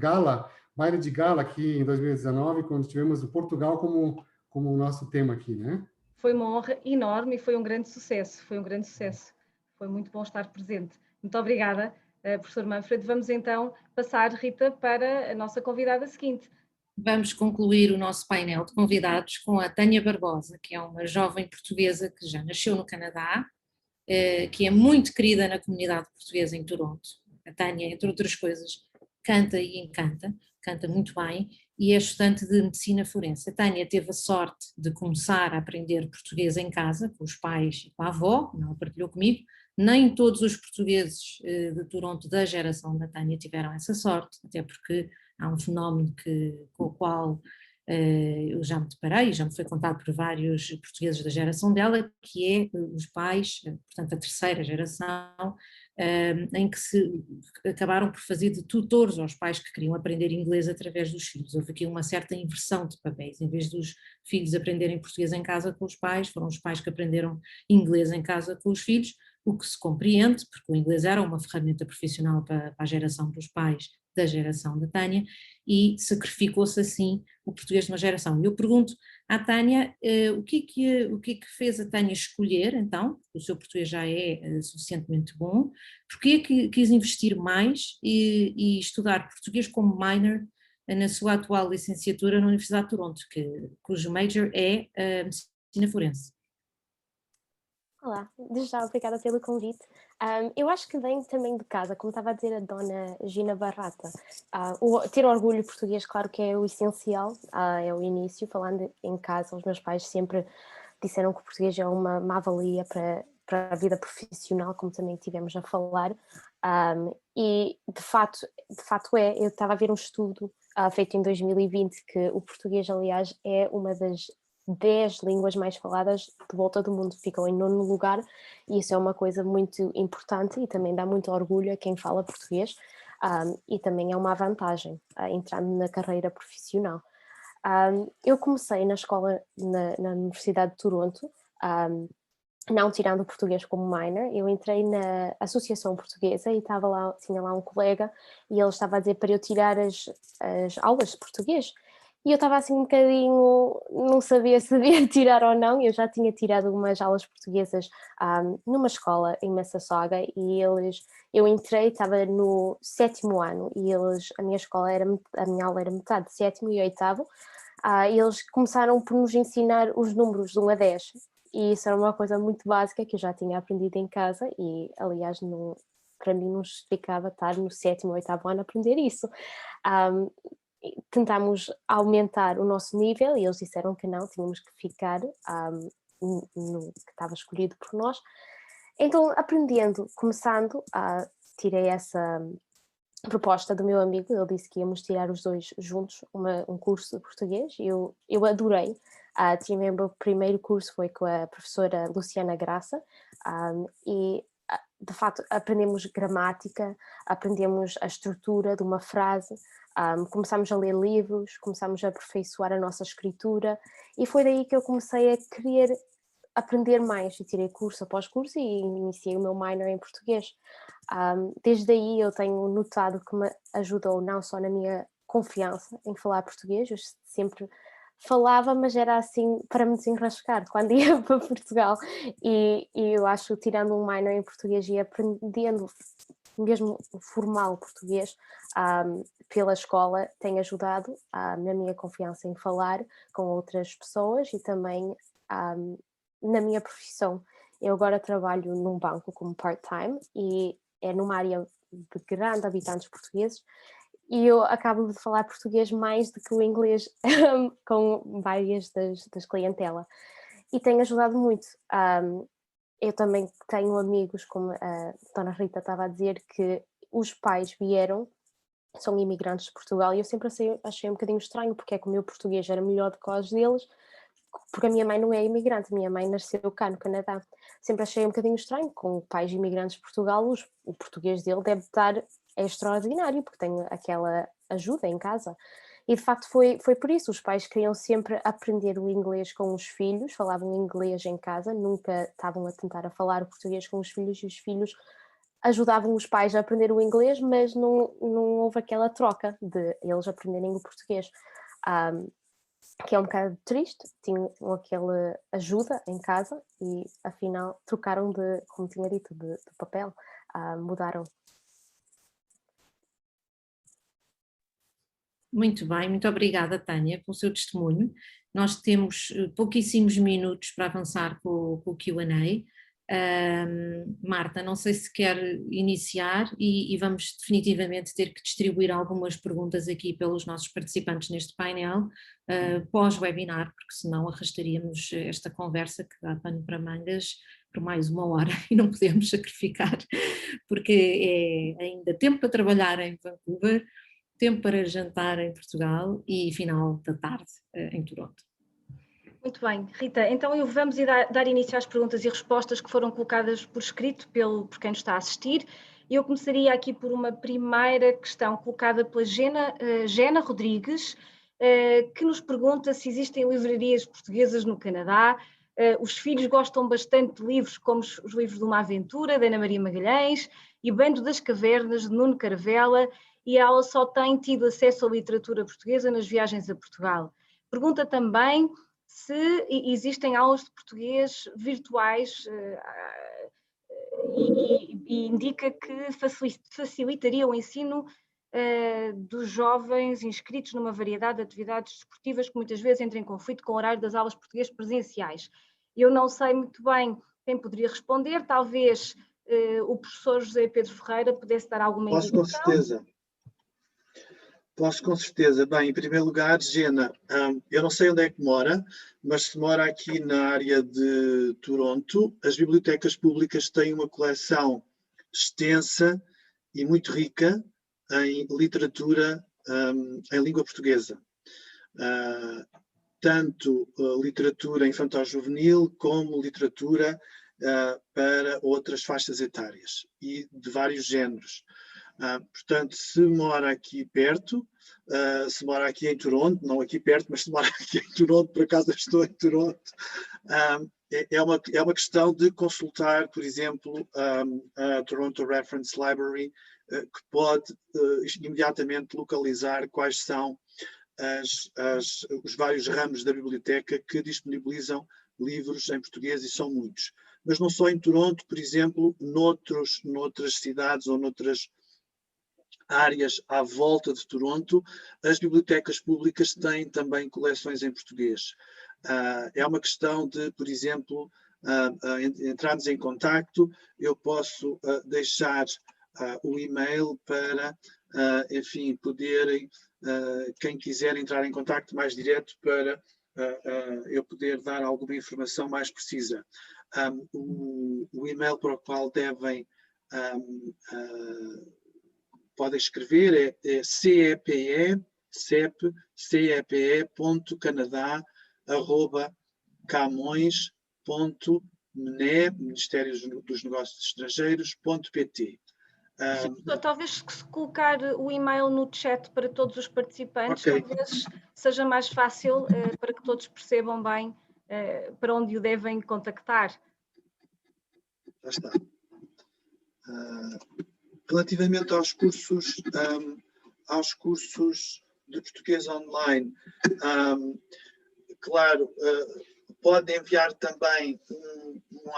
baile de gala aqui em 2019, quando tivemos o Portugal como o nosso tema aqui, né? Foi uma honra enorme e foi um grande sucesso, Foi muito bom estar presente. Muito obrigada, professor Manfred. Vamos então passar, Rita, para a nossa convidada seguinte. Vamos concluir o nosso painel de convidados com a Tânia Barbosa, que é uma jovem portuguesa que já nasceu no Canadá, que é muito querida na comunidade portuguesa em Toronto. A Tânia, entre outras coisas, canta e encanta, canta muito bem e é estudante de medicina forense. A Tânia teve a sorte de começar a aprender português em casa, com os pais e com a avó, não partilhou comigo. Nem todos os portugueses de Toronto da geração da Tânia tiveram essa sorte, até porque há um fenómeno com o qual eu já me deparei, já me foi contado por vários portugueses da geração dela, que é os pais, portanto a terceira geração, em que se acabaram por fazer de tutores aos pais que queriam aprender inglês através dos filhos. Houve aqui uma certa inversão de papéis, em vez dos filhos aprenderem português em casa com os pais, foram os pais que aprenderam inglês em casa com os filhos, o que se compreende, porque o inglês era uma ferramenta profissional para a geração dos pais da geração da Tânia, e sacrificou-se assim o português de uma geração. E eu pergunto à Tânia o que é que fez a Tânia escolher, então, o seu português já é suficientemente bom, porque é que quis investir mais e estudar português como minor na sua atual licenciatura na Universidade de Toronto, cujo major é medicina forense. Olá, desde já obrigada pelo convite. Eu acho que vem também de casa, como estava a dizer a dona Gina Barrata. Ter orgulho português, claro que é o essencial, é o início. Falando em casa, os meus pais sempre disseram que o português é uma má-valia para a vida profissional, como também tivemos a falar. E de fato eu estava a ver um estudo feito em 2020 que o português, aliás, é uma das 10 línguas mais faladas de volta do mundo, ficam em 9º lugar, e isso é uma coisa muito importante e também dá muito orgulho a quem fala português, e também é uma vantagem entrando na carreira profissional. Eu comecei na escola na Universidade de Toronto, não tirando o português como minor. Eu entrei na Associação Portuguesa e tinha lá um colega e ele estava a dizer para eu tirar as aulas de português. E eu estava assim um bocadinho, não sabia se devia tirar ou não. Eu já tinha tirado algumas aulas portuguesas numa escola em Mississauga e eu entrei, estava no 7º ano e a minha aula era metade de 7º e 8º, e eles começaram por nos ensinar os números de 1 a 10 e isso era uma coisa muito básica que eu já tinha aprendido em casa e aliás para mim não justificava estar no 7º ou 8º ano a aprender isso. Tentámos aumentar o nosso nível e eles disseram que não, tínhamos que ficar no que estava escolhido por nós. Então, começando, tirei proposta do meu amigo, ele disse que íamos tirar os dois juntos um curso de português, e eu adorei. O meu primeiro curso foi com a professora Luciana Graça, e de facto aprendemos gramática, aprendemos a estrutura de uma frase, começámos a ler livros, começámos a aperfeiçoar a nossa escritura, e foi daí que eu comecei a querer aprender mais, e tirei curso após curso e iniciei o meu minor em português. Desde aí eu tenho notado que me ajudou não só na minha confiança em falar português, eu sempre falava, mas era assim para me desenrascar quando ia para Portugal, e eu acho que tirando um minor em português e aprendendo mesmo formal português pela escola tem ajudado na minha confiança em falar com outras pessoas e também na minha profissão. Eu agora trabalho num banco como part-time e é numa área de grandes habitantes portugueses, e eu acabo de falar português mais do que o inglês com várias das clientela, e tem ajudado muito. Eu também tenho amigos, como a Dona Rita estava a dizer, que os pais vieram, são imigrantes de Portugal, e eu sempre achei um bocadinho estranho, porque é que o meu português era melhor do que os deles, porque a minha mãe não é imigrante, a minha mãe nasceu cá no Canadá. Sempre achei um bocadinho estranho, com pais imigrantes de Portugal, o português dele deve estar extraordinário, porque tem aquela ajuda em casa. E de facto foi por isso, os pais queriam sempre aprender o inglês com os filhos, falavam inglês em casa, nunca estavam a tentar a falar o português com os filhos, e os filhos ajudavam os pais a aprender o inglês, mas não houve aquela troca de eles aprenderem o português. Que é um bocado triste, tinham aquela ajuda em casa e afinal trocaram como tinha dito, de papel, mudaram. Muito bem, muito obrigada, Tânia, pelo seu testemunho. Nós temos pouquíssimos minutos para avançar com o Q&A. Marta, não sei se quer iniciar e vamos definitivamente ter que distribuir algumas perguntas aqui pelos nossos participantes neste painel pós-webinar, porque senão arrastaríamos esta conversa que dá pano para mangas por mais 1 hora e não podemos sacrificar, porque é ainda tempo para trabalhar em Vancouver, tempo para jantar em Portugal e final da tarde em Toronto. Muito bem, Rita, então vamos dar início às perguntas e respostas que foram colocadas por escrito por quem nos está a assistir. Eu começaria aqui por uma primeira questão colocada pela Gena Rodrigues, que nos pergunta se existem livrarias portuguesas no Canadá. Os filhos gostam bastante de livros como os livros de Uma Aventura, da Ana Maria Magalhães, e Bando das Cavernas, de Nuno Caravela, e ela só tem tido acesso à literatura portuguesa nas viagens a Portugal. Pergunta também se existem aulas de português virtuais e indica que facilitaria o ensino dos jovens inscritos numa variedade de atividades desportivas que muitas vezes entram em conflito com o horário das aulas português presenciais. Eu não sei muito bem quem poderia responder, talvez o professor José Pedro Ferreira pudesse dar alguma indicação. Posso, com certeza. Posso, com certeza. Bem, em primeiro lugar, Gena, eu não sei onde é que mora, mas se mora aqui na área de Toronto, as bibliotecas públicas têm uma coleção extensa e muito rica em literatura em língua portuguesa. Tanto literatura infantil-juvenil como literatura para outras faixas etárias e de vários géneros. Portanto, se mora aqui perto, se mora aqui em Toronto, não aqui perto, mas se mora aqui em Toronto, por acaso eu estou em Toronto, é uma questão de consultar, por exemplo, a Toronto Reference Library, que pode imediatamente localizar quais são os vários ramos da biblioteca que disponibilizam livros em português, e são muitos. Mas não só em Toronto, por exemplo, noutras cidades ou noutras áreas à volta de Toronto, as bibliotecas públicas têm também coleções em português. É uma questão de, por exemplo, entrarmos em contacto. Eu posso deixar o e-mail para, enfim, poderem, quem quiser entrar em contacto mais direto, para eu poder dar alguma informação mais precisa. O e-mail para o qual podem escrever, é cepe.canadá@camões.mne, Ministério dos Negócios Estrangeiros.pt. Talvez se colocar o e-mail no chat para todos os participantes, Ok. talvez seja mais fácil para que todos percebam bem para onde o devem contactar. Já está. Relativamente aos cursos de português online, claro, pode enviar também um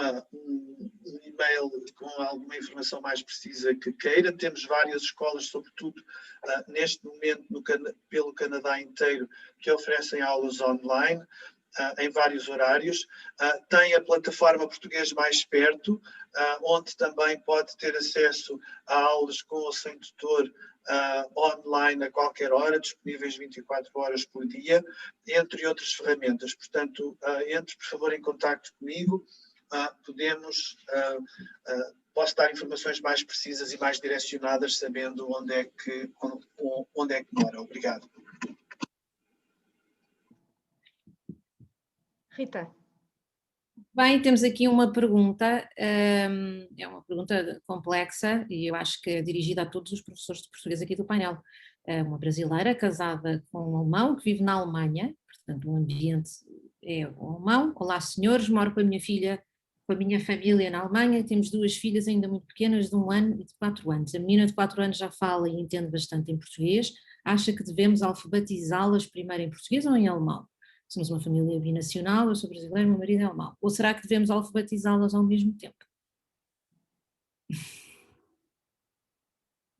e-mail com alguma informação mais precisa que queira. Temos várias escolas, sobretudo neste momento pelo Canadá inteiro, que oferecem aulas online em vários horários. Tem a plataforma Português Mais Perto, onde também pode ter acesso a aulas com ou sem tutor online a qualquer hora, disponíveis 24 horas por dia, entre outras ferramentas. Portanto, entre, por favor, em contacto comigo, posso dar informações mais precisas e mais direcionadas, sabendo onde é que mora. Obrigado. Rita. Bem, temos aqui uma pergunta, é uma pergunta complexa e eu acho que é dirigida a todos os professores de português aqui do painel. Uma brasileira casada com um alemão que vive na Alemanha, portanto o ambiente é o alemão. Olá senhores, moro com a minha filha, com a minha família na Alemanha, temos 2 filhas ainda muito pequenas, de 1 ano e de 4 anos. A menina de 4 anos já fala e entende bastante em português, acha que devemos alfabetizá-las primeiro em português ou em alemão? Somos uma família binacional, eu sou brasileira, meu marido é alemão. Ou será que devemos alfabetizá-las ao mesmo tempo?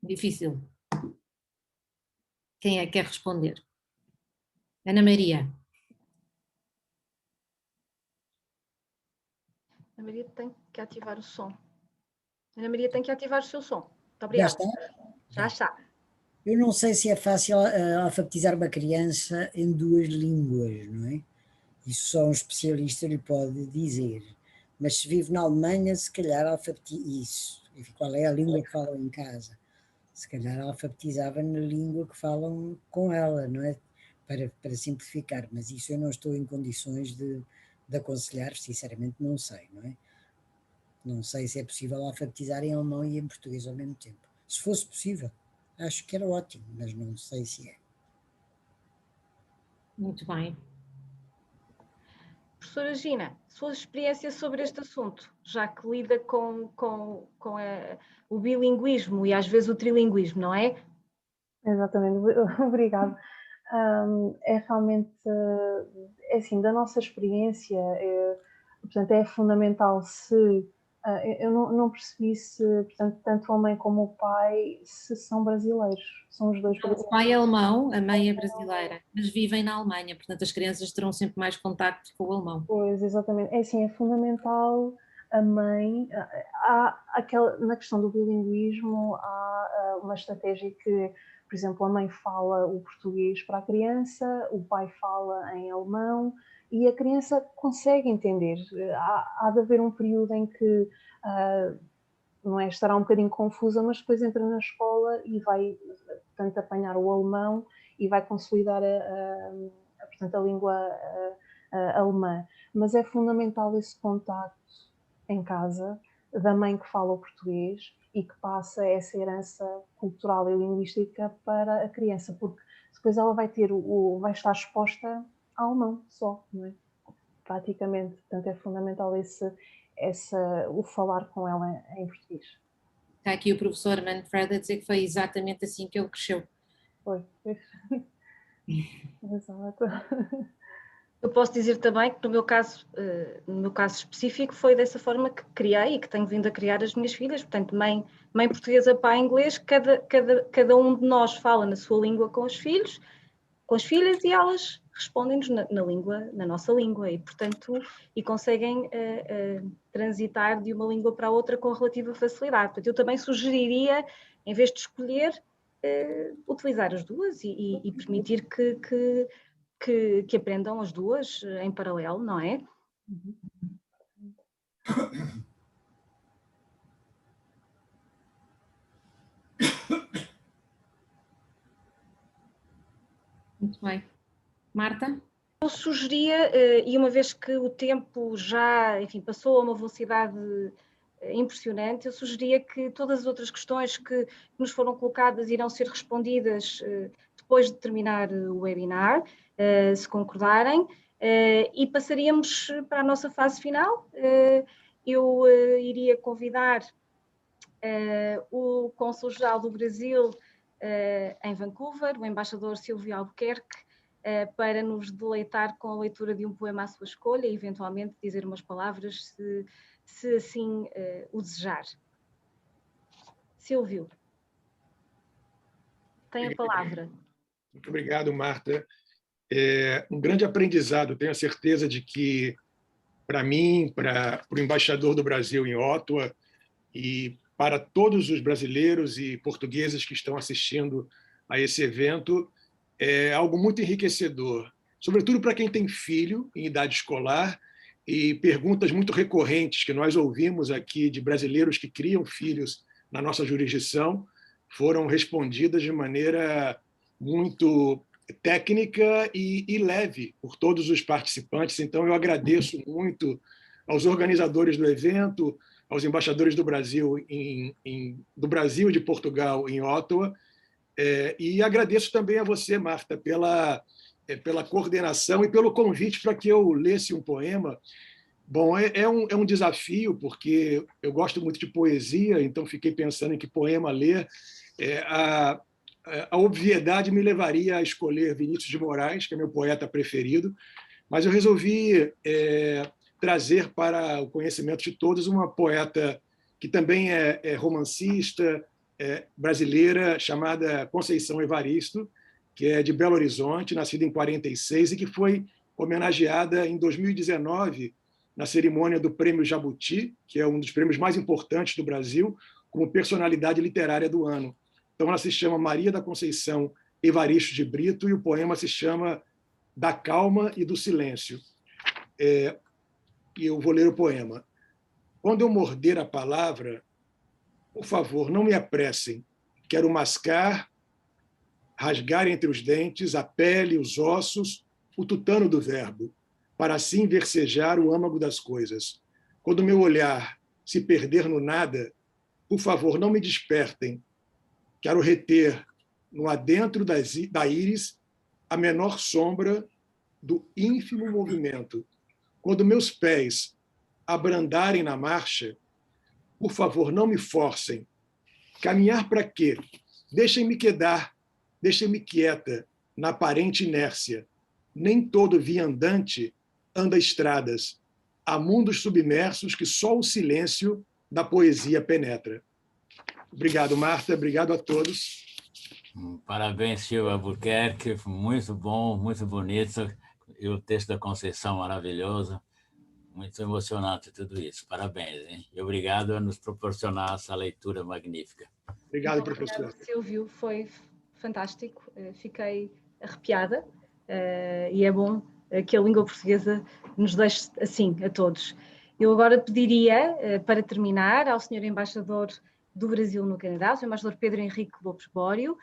Difícil. Quem é que quer responder? Ana Maria. Ana Maria tem que ativar o som. Ana Maria tem que ativar o seu som. Muito obrigada. Já está? Já está. Eu não sei se é fácil alfabetizar uma criança em 2 línguas, não é? Isso só um especialista lhe pode dizer. Mas se vive na Alemanha, se calhar alfabetiza isso. Qual é a língua que falam em casa? Se calhar alfabetizava na língua que falam com ela, não é? Para simplificar, mas isso eu não estou em condições de aconselhar, sinceramente não sei, não é? Não sei se é possível alfabetizar em alemão e em português ao mesmo tempo. Se fosse possível, acho que era ótimo, mas não sei se é. Muito bem. Professora Gina, sua experiência sobre este assunto, já que lida com o bilinguismo e às vezes o trilinguismo, não é? Exatamente, obrigada. É realmente, é assim, da nossa experiência, portanto, é fundamental se, eu não percebi se, portanto, tanto a mãe como o pai, se são brasileiros, são os dois brasileiros. O pai é alemão, a mãe é brasileira, mas vivem na Alemanha, portanto as crianças terão sempre mais contacto com o alemão. Pois, exatamente. É assim, é fundamental a mãe, na questão do bilinguismo, há uma estratégia que, por exemplo, a mãe fala o português para a criança, o pai fala em alemão e a criança consegue entender. Há de haver um período em que não é, estará um bocadinho confusa, mas depois entra na escola e vai, portanto, apanhar o alemão e vai consolidar portanto, a língua alemã. Mas é fundamental esse contacto em casa da mãe que fala o português e que passa essa herança cultural e linguística para a criança, porque depois ela vai estar exposta ao alemão só, não é? Praticamente. Portanto, é fundamental o falar com ela em português. Está aqui o professor Manfred a dizer que foi exatamente assim que ele cresceu. Foi. Exato. Eu posso dizer também que no meu caso específico foi dessa forma que criei e que tenho vindo a criar as minhas filhas, portanto mãe portuguesa, pai inglês, cada um de nós fala na sua língua com os filhos, com as filhas e elas respondem-nos na nossa língua e portanto conseguem transitar de uma língua para a outra com relativa facilidade. Portanto, eu também sugeriria, em vez de escolher, utilizar as duas e permitir que aprendam as duas em paralelo, não é? Muito bem. Marta? Eu sugeria, e uma vez que o tempo já, enfim, passou a uma velocidade impressionante, eu sugeria que todas as outras questões que nos foram colocadas irão ser respondidas depois de terminar o webinar, se concordarem, e passaríamos para a nossa fase final. Eu iria convidar o Cônsul-Geral do Brasil em Vancouver, o embaixador Silvio Albuquerque, para nos deleitar com a leitura de um poema à sua escolha e eventualmente dizer umas palavras, se assim o desejar. Silvio, tem a palavra. Muito obrigado, Marta. É um grande aprendizado, tenho a certeza de que, para mim, para o embaixador do Brasil em Ottawa e para todos os brasileiros e portugueses que estão assistindo a esse evento, é algo muito enriquecedor, sobretudo para quem tem filho em idade escolar, e perguntas muito recorrentes que nós ouvimos aqui de brasileiros que criam filhos na nossa jurisdição foram respondidas de maneira muito técnica e leve por todos os participantes. Então, eu agradeço muito aos organizadores do evento, aos embaixadores do Brasil do Brasil e de Portugal em Ottawa, e agradeço também a você, Marta, pela coordenação e pelo convite para que eu lesse um poema. Bom, é um desafio, porque eu gosto muito de poesia, então fiquei pensando em que poema ler. A obviedade me levaria a escolher Vinícius de Moraes, que é meu poeta preferido, mas eu resolvi trazer para o conhecimento de todos uma poeta que também é romancista, brasileira, chamada Conceição Evaristo, que é de Belo Horizonte, nascida em 46 e que foi homenageada em 2019 na cerimônia do Prêmio Jabuti, que é um dos prêmios mais importantes do Brasil, como personalidade literária do ano. Então, ela se chama Maria da Conceição Evaristo de Brito e o poema se chama Da Calma e do Silêncio. E eu vou ler o poema. Quando eu morder a palavra, por favor, não me apressem. Quero mascar, rasgar entre os dentes a pele, os ossos, o tutano do verbo, para assim versejar o âmago das coisas. Quando meu olhar se perder no nada, por favor, não me despertem. Quero reter no adentro da íris a menor sombra do ínfimo movimento. Quando meus pés abrandarem na marcha, por favor, não me forcem. Caminhar para quê? Deixem-me quieta na aparente inércia. Nem todo viandante anda estradas. Há mundos submersos que só o silêncio da poesia penetra. Obrigado, Marta. Obrigado a todos. Parabéns, Silvio Albuquerque. Muito bom, muito bonito. E o texto da Conceição maravilhoso. Muito emocionante tudo isso. Parabéns, hein? E obrigado por nos proporcionar essa leitura magnífica. Obrigado, professor. Obrigado, Silvio. Foi fantástico. Fiquei arrepiada e é bom que a língua portuguesa nos deixe assim a todos. Eu agora pediria, para terminar, ao Sr. Embaixador do Brasil no Canadá, o Sr. Embaixador Pedro Henrique Lopes Bório,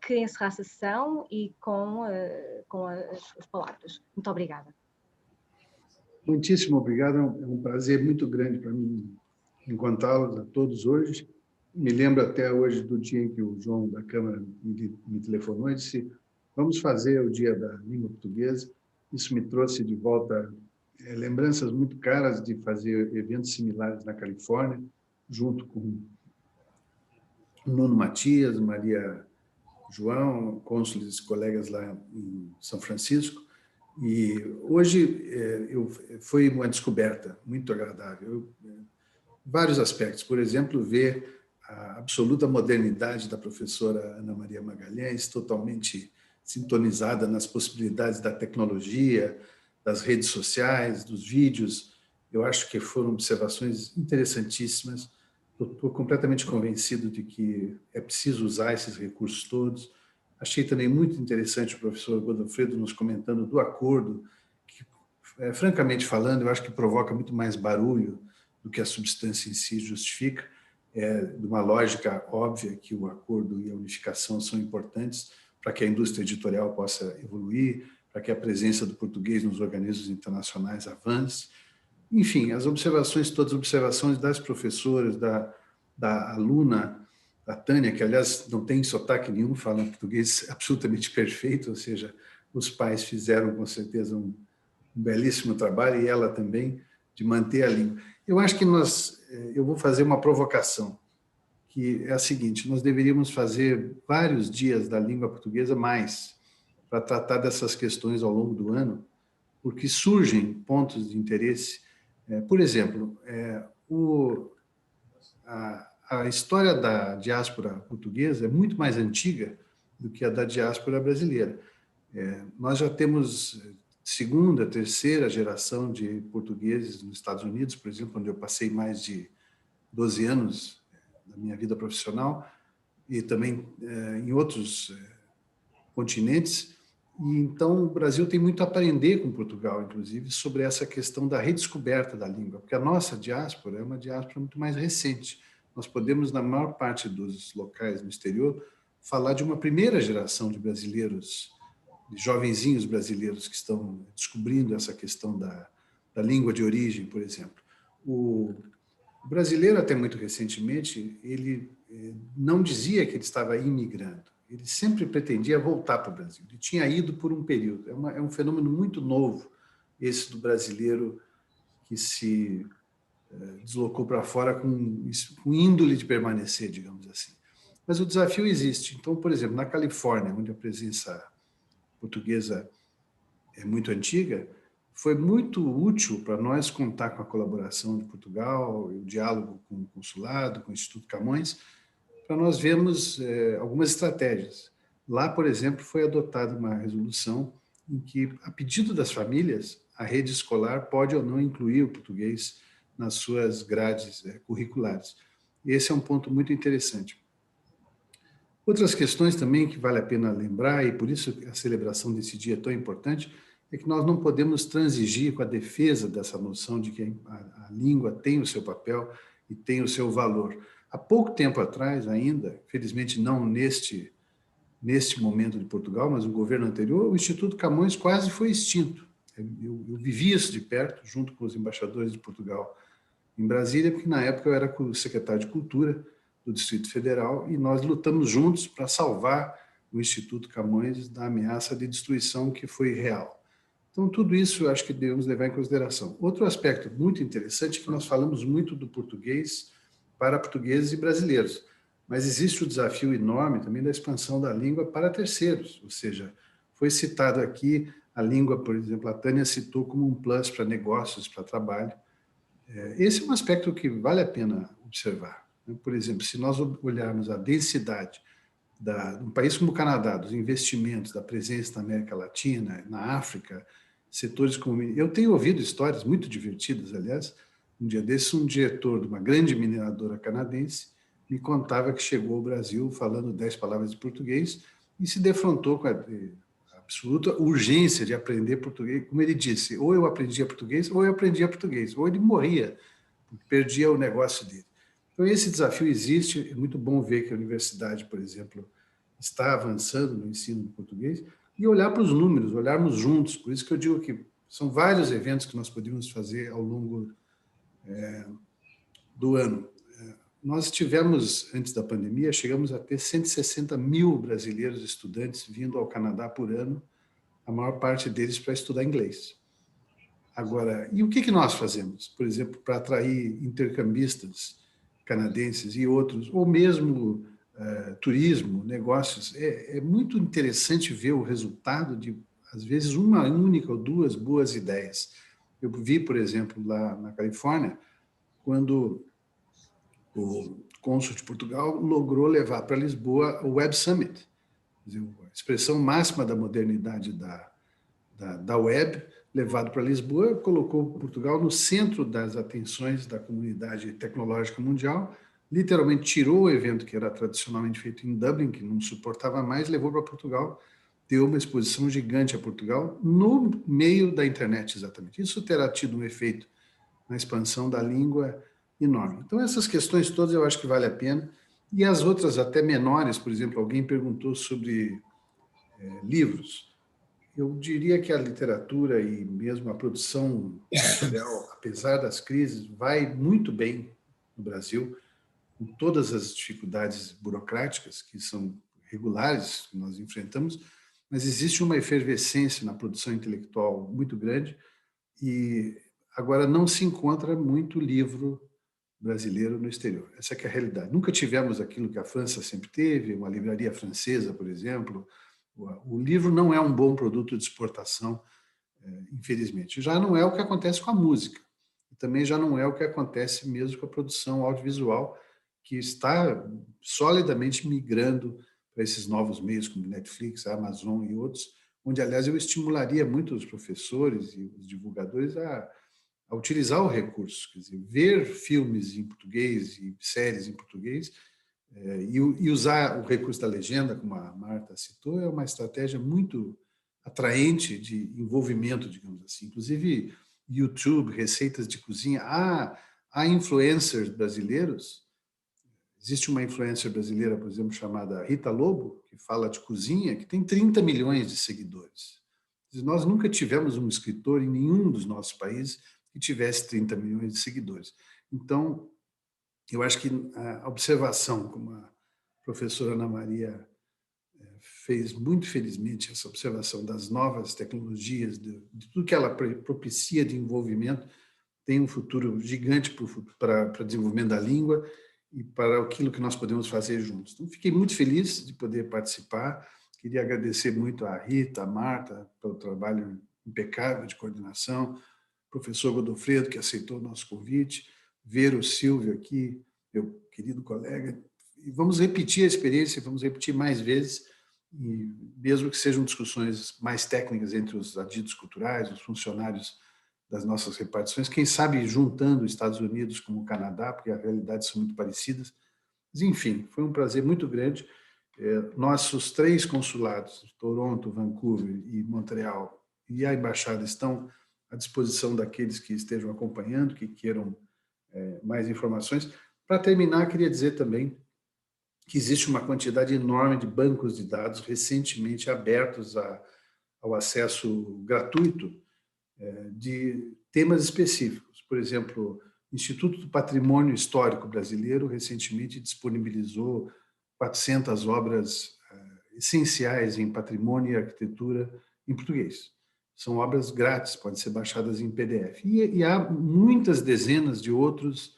que encerrasse a sessão e com as palavras. Muito obrigada. Muitíssimo obrigado, é um prazer muito grande para mim encontrá-los a todos hoje. Me lembro até hoje do dia em que o João da Câmara me telefonou e disse: vamos fazer o Dia da Língua Portuguesa. Isso me trouxe de volta lembranças muito caras de fazer eventos similares na Califórnia, junto com Nuno Matias, Maria João, cônsules e colegas lá em São Francisco. E hoje foi uma descoberta muito agradável. Vários aspectos, por exemplo, ver a absoluta modernidade da professora Ana Maria Magalhães, totalmente sintonizada nas possibilidades da tecnologia, das redes sociais, dos vídeos. Eu acho que foram observações interessantíssimas. Estou completamente convencido de que é preciso usar esses recursos todos. Achei também muito interessante o professor Godofredo nos comentando do acordo, que, francamente falando, eu acho que provoca muito mais barulho do que a substância em si justifica, de uma lógica óbvia que o acordo e a unificação são importantes para que a indústria editorial possa evoluir, para que a presença do português nos organismos internacionais avance. Enfim, as observações, todas as observações das professoras, da aluna, da Tânia, que, aliás, não tem sotaque nenhum, fala português absolutamente perfeito, ou seja, os pais fizeram, com certeza, um belíssimo trabalho, e ela também, de manter a língua. Eu acho que eu vou fazer uma provocação, que é a seguinte: nós deveríamos fazer vários dias da língua portuguesa mais, para tratar dessas questões ao longo do ano, porque surgem pontos de interesse. Por exemplo, a história da diáspora portuguesa é muito mais antiga do que a da diáspora brasileira. Nós já temos segunda, terceira geração de portugueses nos Estados Unidos, por exemplo, onde eu passei mais de 12 anos da minha vida profissional, e também em outros continentes. E então o Brasil tem muito a aprender com Portugal, inclusive, sobre essa questão da redescoberta da língua, porque a nossa diáspora é uma diáspora muito mais recente. Nós podemos, na maior parte dos locais no exterior, falar de uma primeira geração de brasileiros, de jovenzinhos brasileiros que estão descobrindo essa questão da língua de origem, por exemplo. O brasileiro, até muito recentemente, ele não dizia que ele estava imigrando, ele sempre pretendia voltar para o Brasil. Ele tinha ido por um período. É um fenômeno muito novo, esse do brasileiro que se deslocou para fora com índole de permanecer, digamos assim. Mas o desafio existe. Então, por exemplo, na Califórnia, onde a presença portuguesa é muito antiga, foi muito útil para nós contar com a colaboração de Portugal, o diálogo com o consulado, com o Instituto Camões, para nós vermos algumas estratégias. Lá, por exemplo, foi adotada uma resolução em que, a pedido das famílias, a rede escolar pode ou não incluir o português nas suas grades curriculares. Esse é um ponto muito interessante. Outras questões também que vale a pena lembrar, e por isso a celebração desse dia é tão importante, é que nós não podemos transigir com a defesa dessa noção de que a língua tem o seu papel e tem o seu valor. Há pouco tempo atrás ainda, felizmente não neste momento de Portugal, mas no governo anterior, o Instituto Camões quase foi extinto. Eu vivi isso de perto, junto com os embaixadores de Portugal em Brasília, porque na época eu era o secretário de Cultura do Distrito Federal, e nós lutamos juntos para salvar o Instituto Camões da ameaça de destruição que foi real. Então, tudo isso eu acho que devemos levar em consideração. Outro aspecto muito interessante é que nós falamos muito do português para portugueses e brasileiros, mas existe o desafio enorme também da expansão da língua para terceiros, ou seja, foi citado aqui a língua, por exemplo, a Tânia citou como um plus para negócios, para trabalho. Esse é um aspecto que vale a pena observar. Por exemplo, se nós olharmos a densidade de um país como o Canadá, dos investimentos, da presença na América Latina, na África, setores como... Eu tenho ouvido histórias muito divertidas, aliás. Um dia desses, um diretor de uma grande mineradora canadense me contava que chegou ao Brasil falando 10 palavras de português e se defrontou com a absoluta urgência de aprender português. Como ele disse, ou eu aprendia português, ou eu aprendia português, ou ele morria, perdia o negócio dele. Então, esse desafio existe. É muito bom ver que a universidade, por exemplo, está avançando no ensino do português, e olhar para os números, olharmos juntos. Por isso que eu digo que são vários eventos que nós podemos fazer ao longo do ano. Nós tivemos, antes da pandemia, chegamos a ter 160 mil brasileiros estudantes vindo ao Canadá por ano, a maior parte deles para estudar inglês. Agora, e o que nós fazemos, por exemplo, para atrair intercambistas canadenses e outros, ou mesmo turismo, negócios? É muito interessante ver o resultado de, às vezes, uma única ou duas boas ideias. Eu vi, por exemplo, lá na Califórnia, quando o cônsul de Portugal logrou levar para Lisboa o Web Summit, a expressão máxima da modernidade da web, levado para Lisboa, colocou Portugal no centro das atenções da comunidade tecnológica mundial, literalmente tirou o evento que era tradicionalmente feito em Dublin, que não suportava mais, levou para Portugal, deu uma exposição gigante a Portugal, no meio da internet, exatamente. Isso terá tido um efeito na expansão da língua enorme. Então, essas questões todas eu acho que vale a pena, e as outras até menores, por exemplo, alguém perguntou sobre livros. Eu diria que a literatura e mesmo a produção editorial, apesar das crises, vai muito bem no Brasil, com todas as dificuldades burocráticas que são regulares que nós enfrentamos, mas existe uma efervescência na produção intelectual muito grande e agora não se encontra muito livro brasileiro no exterior. Essa que é a realidade. Nunca tivemos aquilo que a França sempre teve, uma livraria francesa, por exemplo. O livro não é um bom produto de exportação, infelizmente. Já não é o que acontece com a música. E também já não é o que acontece mesmo com a produção audiovisual, que está solidamente migrando para esses novos meios como Netflix, Amazon e outros, onde, aliás, eu estimularia muito os professores e os divulgadores a utilizar o recurso, quer dizer, ver filmes em português e séries em português e usar o recurso da legenda, como a Marta citou, é uma estratégia muito atraente de envolvimento, digamos assim. Inclusive, YouTube, receitas de cozinha, há influencers brasileiros. Existe uma influencer brasileira, por exemplo, chamada Rita Lobo, que fala de cozinha, que tem 30 milhões de seguidores. Nós nunca tivemos um escritor em nenhum dos nossos países que tivesse 30 milhões de seguidores. Então, eu acho que a observação, como a professora Ana Maria fez muito felizmente, essa observação das novas tecnologias, de tudo que ela propicia de envolvimento, tem um futuro gigante para o desenvolvimento da língua e para aquilo que nós podemos fazer juntos. Então, fiquei muito feliz de poder participar. Queria agradecer muito a Rita, a Marta, pelo trabalho impecável de coordenação, professor Godofredo, que aceitou o nosso convite, ver o Silvio aqui, meu querido colega, e vamos repetir a experiência, vamos repetir mais vezes, e mesmo que sejam discussões mais técnicas entre os adidos culturais, os funcionários das nossas repartições, quem sabe juntando os Estados Unidos com o Canadá, porque as realidades são muito parecidas. Mas, enfim, foi um prazer muito grande. Nossos 3 consulados, Toronto, Vancouver e Montreal, e a embaixada estão à disposição daqueles que estejam acompanhando, que queiram mais informações. Para terminar, queria dizer também que existe uma quantidade enorme de bancos de dados recentemente abertos ao acesso gratuito de temas específicos. Por exemplo, o Instituto do Patrimônio Histórico Brasileiro recentemente disponibilizou 400 obras essenciais em patrimônio e arquitetura em português. São obras grátis, podem ser baixadas em PDF. E há muitas dezenas de outros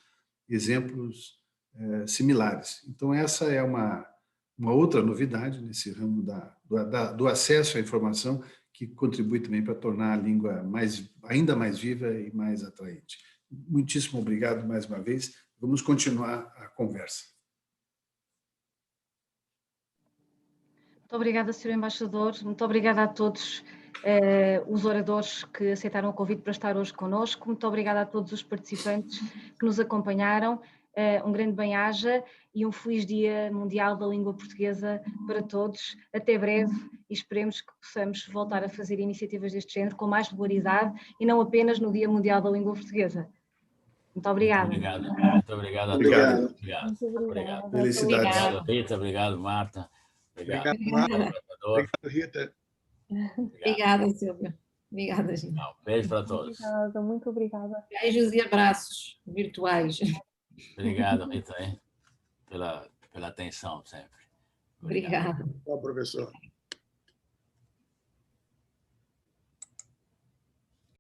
exemplos similares. Então, essa é uma outra novidade nesse ramo do acesso à informação, que contribui também para tornar a língua ainda mais viva e mais atraente. Muitíssimo obrigado mais uma vez. Vamos continuar a conversa. Muito obrigada, Sr. Embaixador. Muito obrigada a todos os oradores que aceitaram o convite para estar hoje connosco. Muito obrigada a todos os participantes que nos acompanharam. Um grande bem-aja e um feliz Dia Mundial da Língua Portuguesa para todos. Até breve e esperemos que possamos voltar a fazer iniciativas deste género com mais regularidade e não apenas no Dia Mundial da Língua Portuguesa. Muito obrigada. Muito obrigado a todos. Obrigado. Felicidades. Obrigado, Rita. Obrigado, Marta. Obrigado, Marta. Obrigado, Rita. Obrigada, Silvia. Obrigada, gente. Beijo para todos. Obrigada, muito obrigada. Beijos e abraços virtuais. Obrigado, Rita, pela atenção sempre. Obrigada. Bom, professor.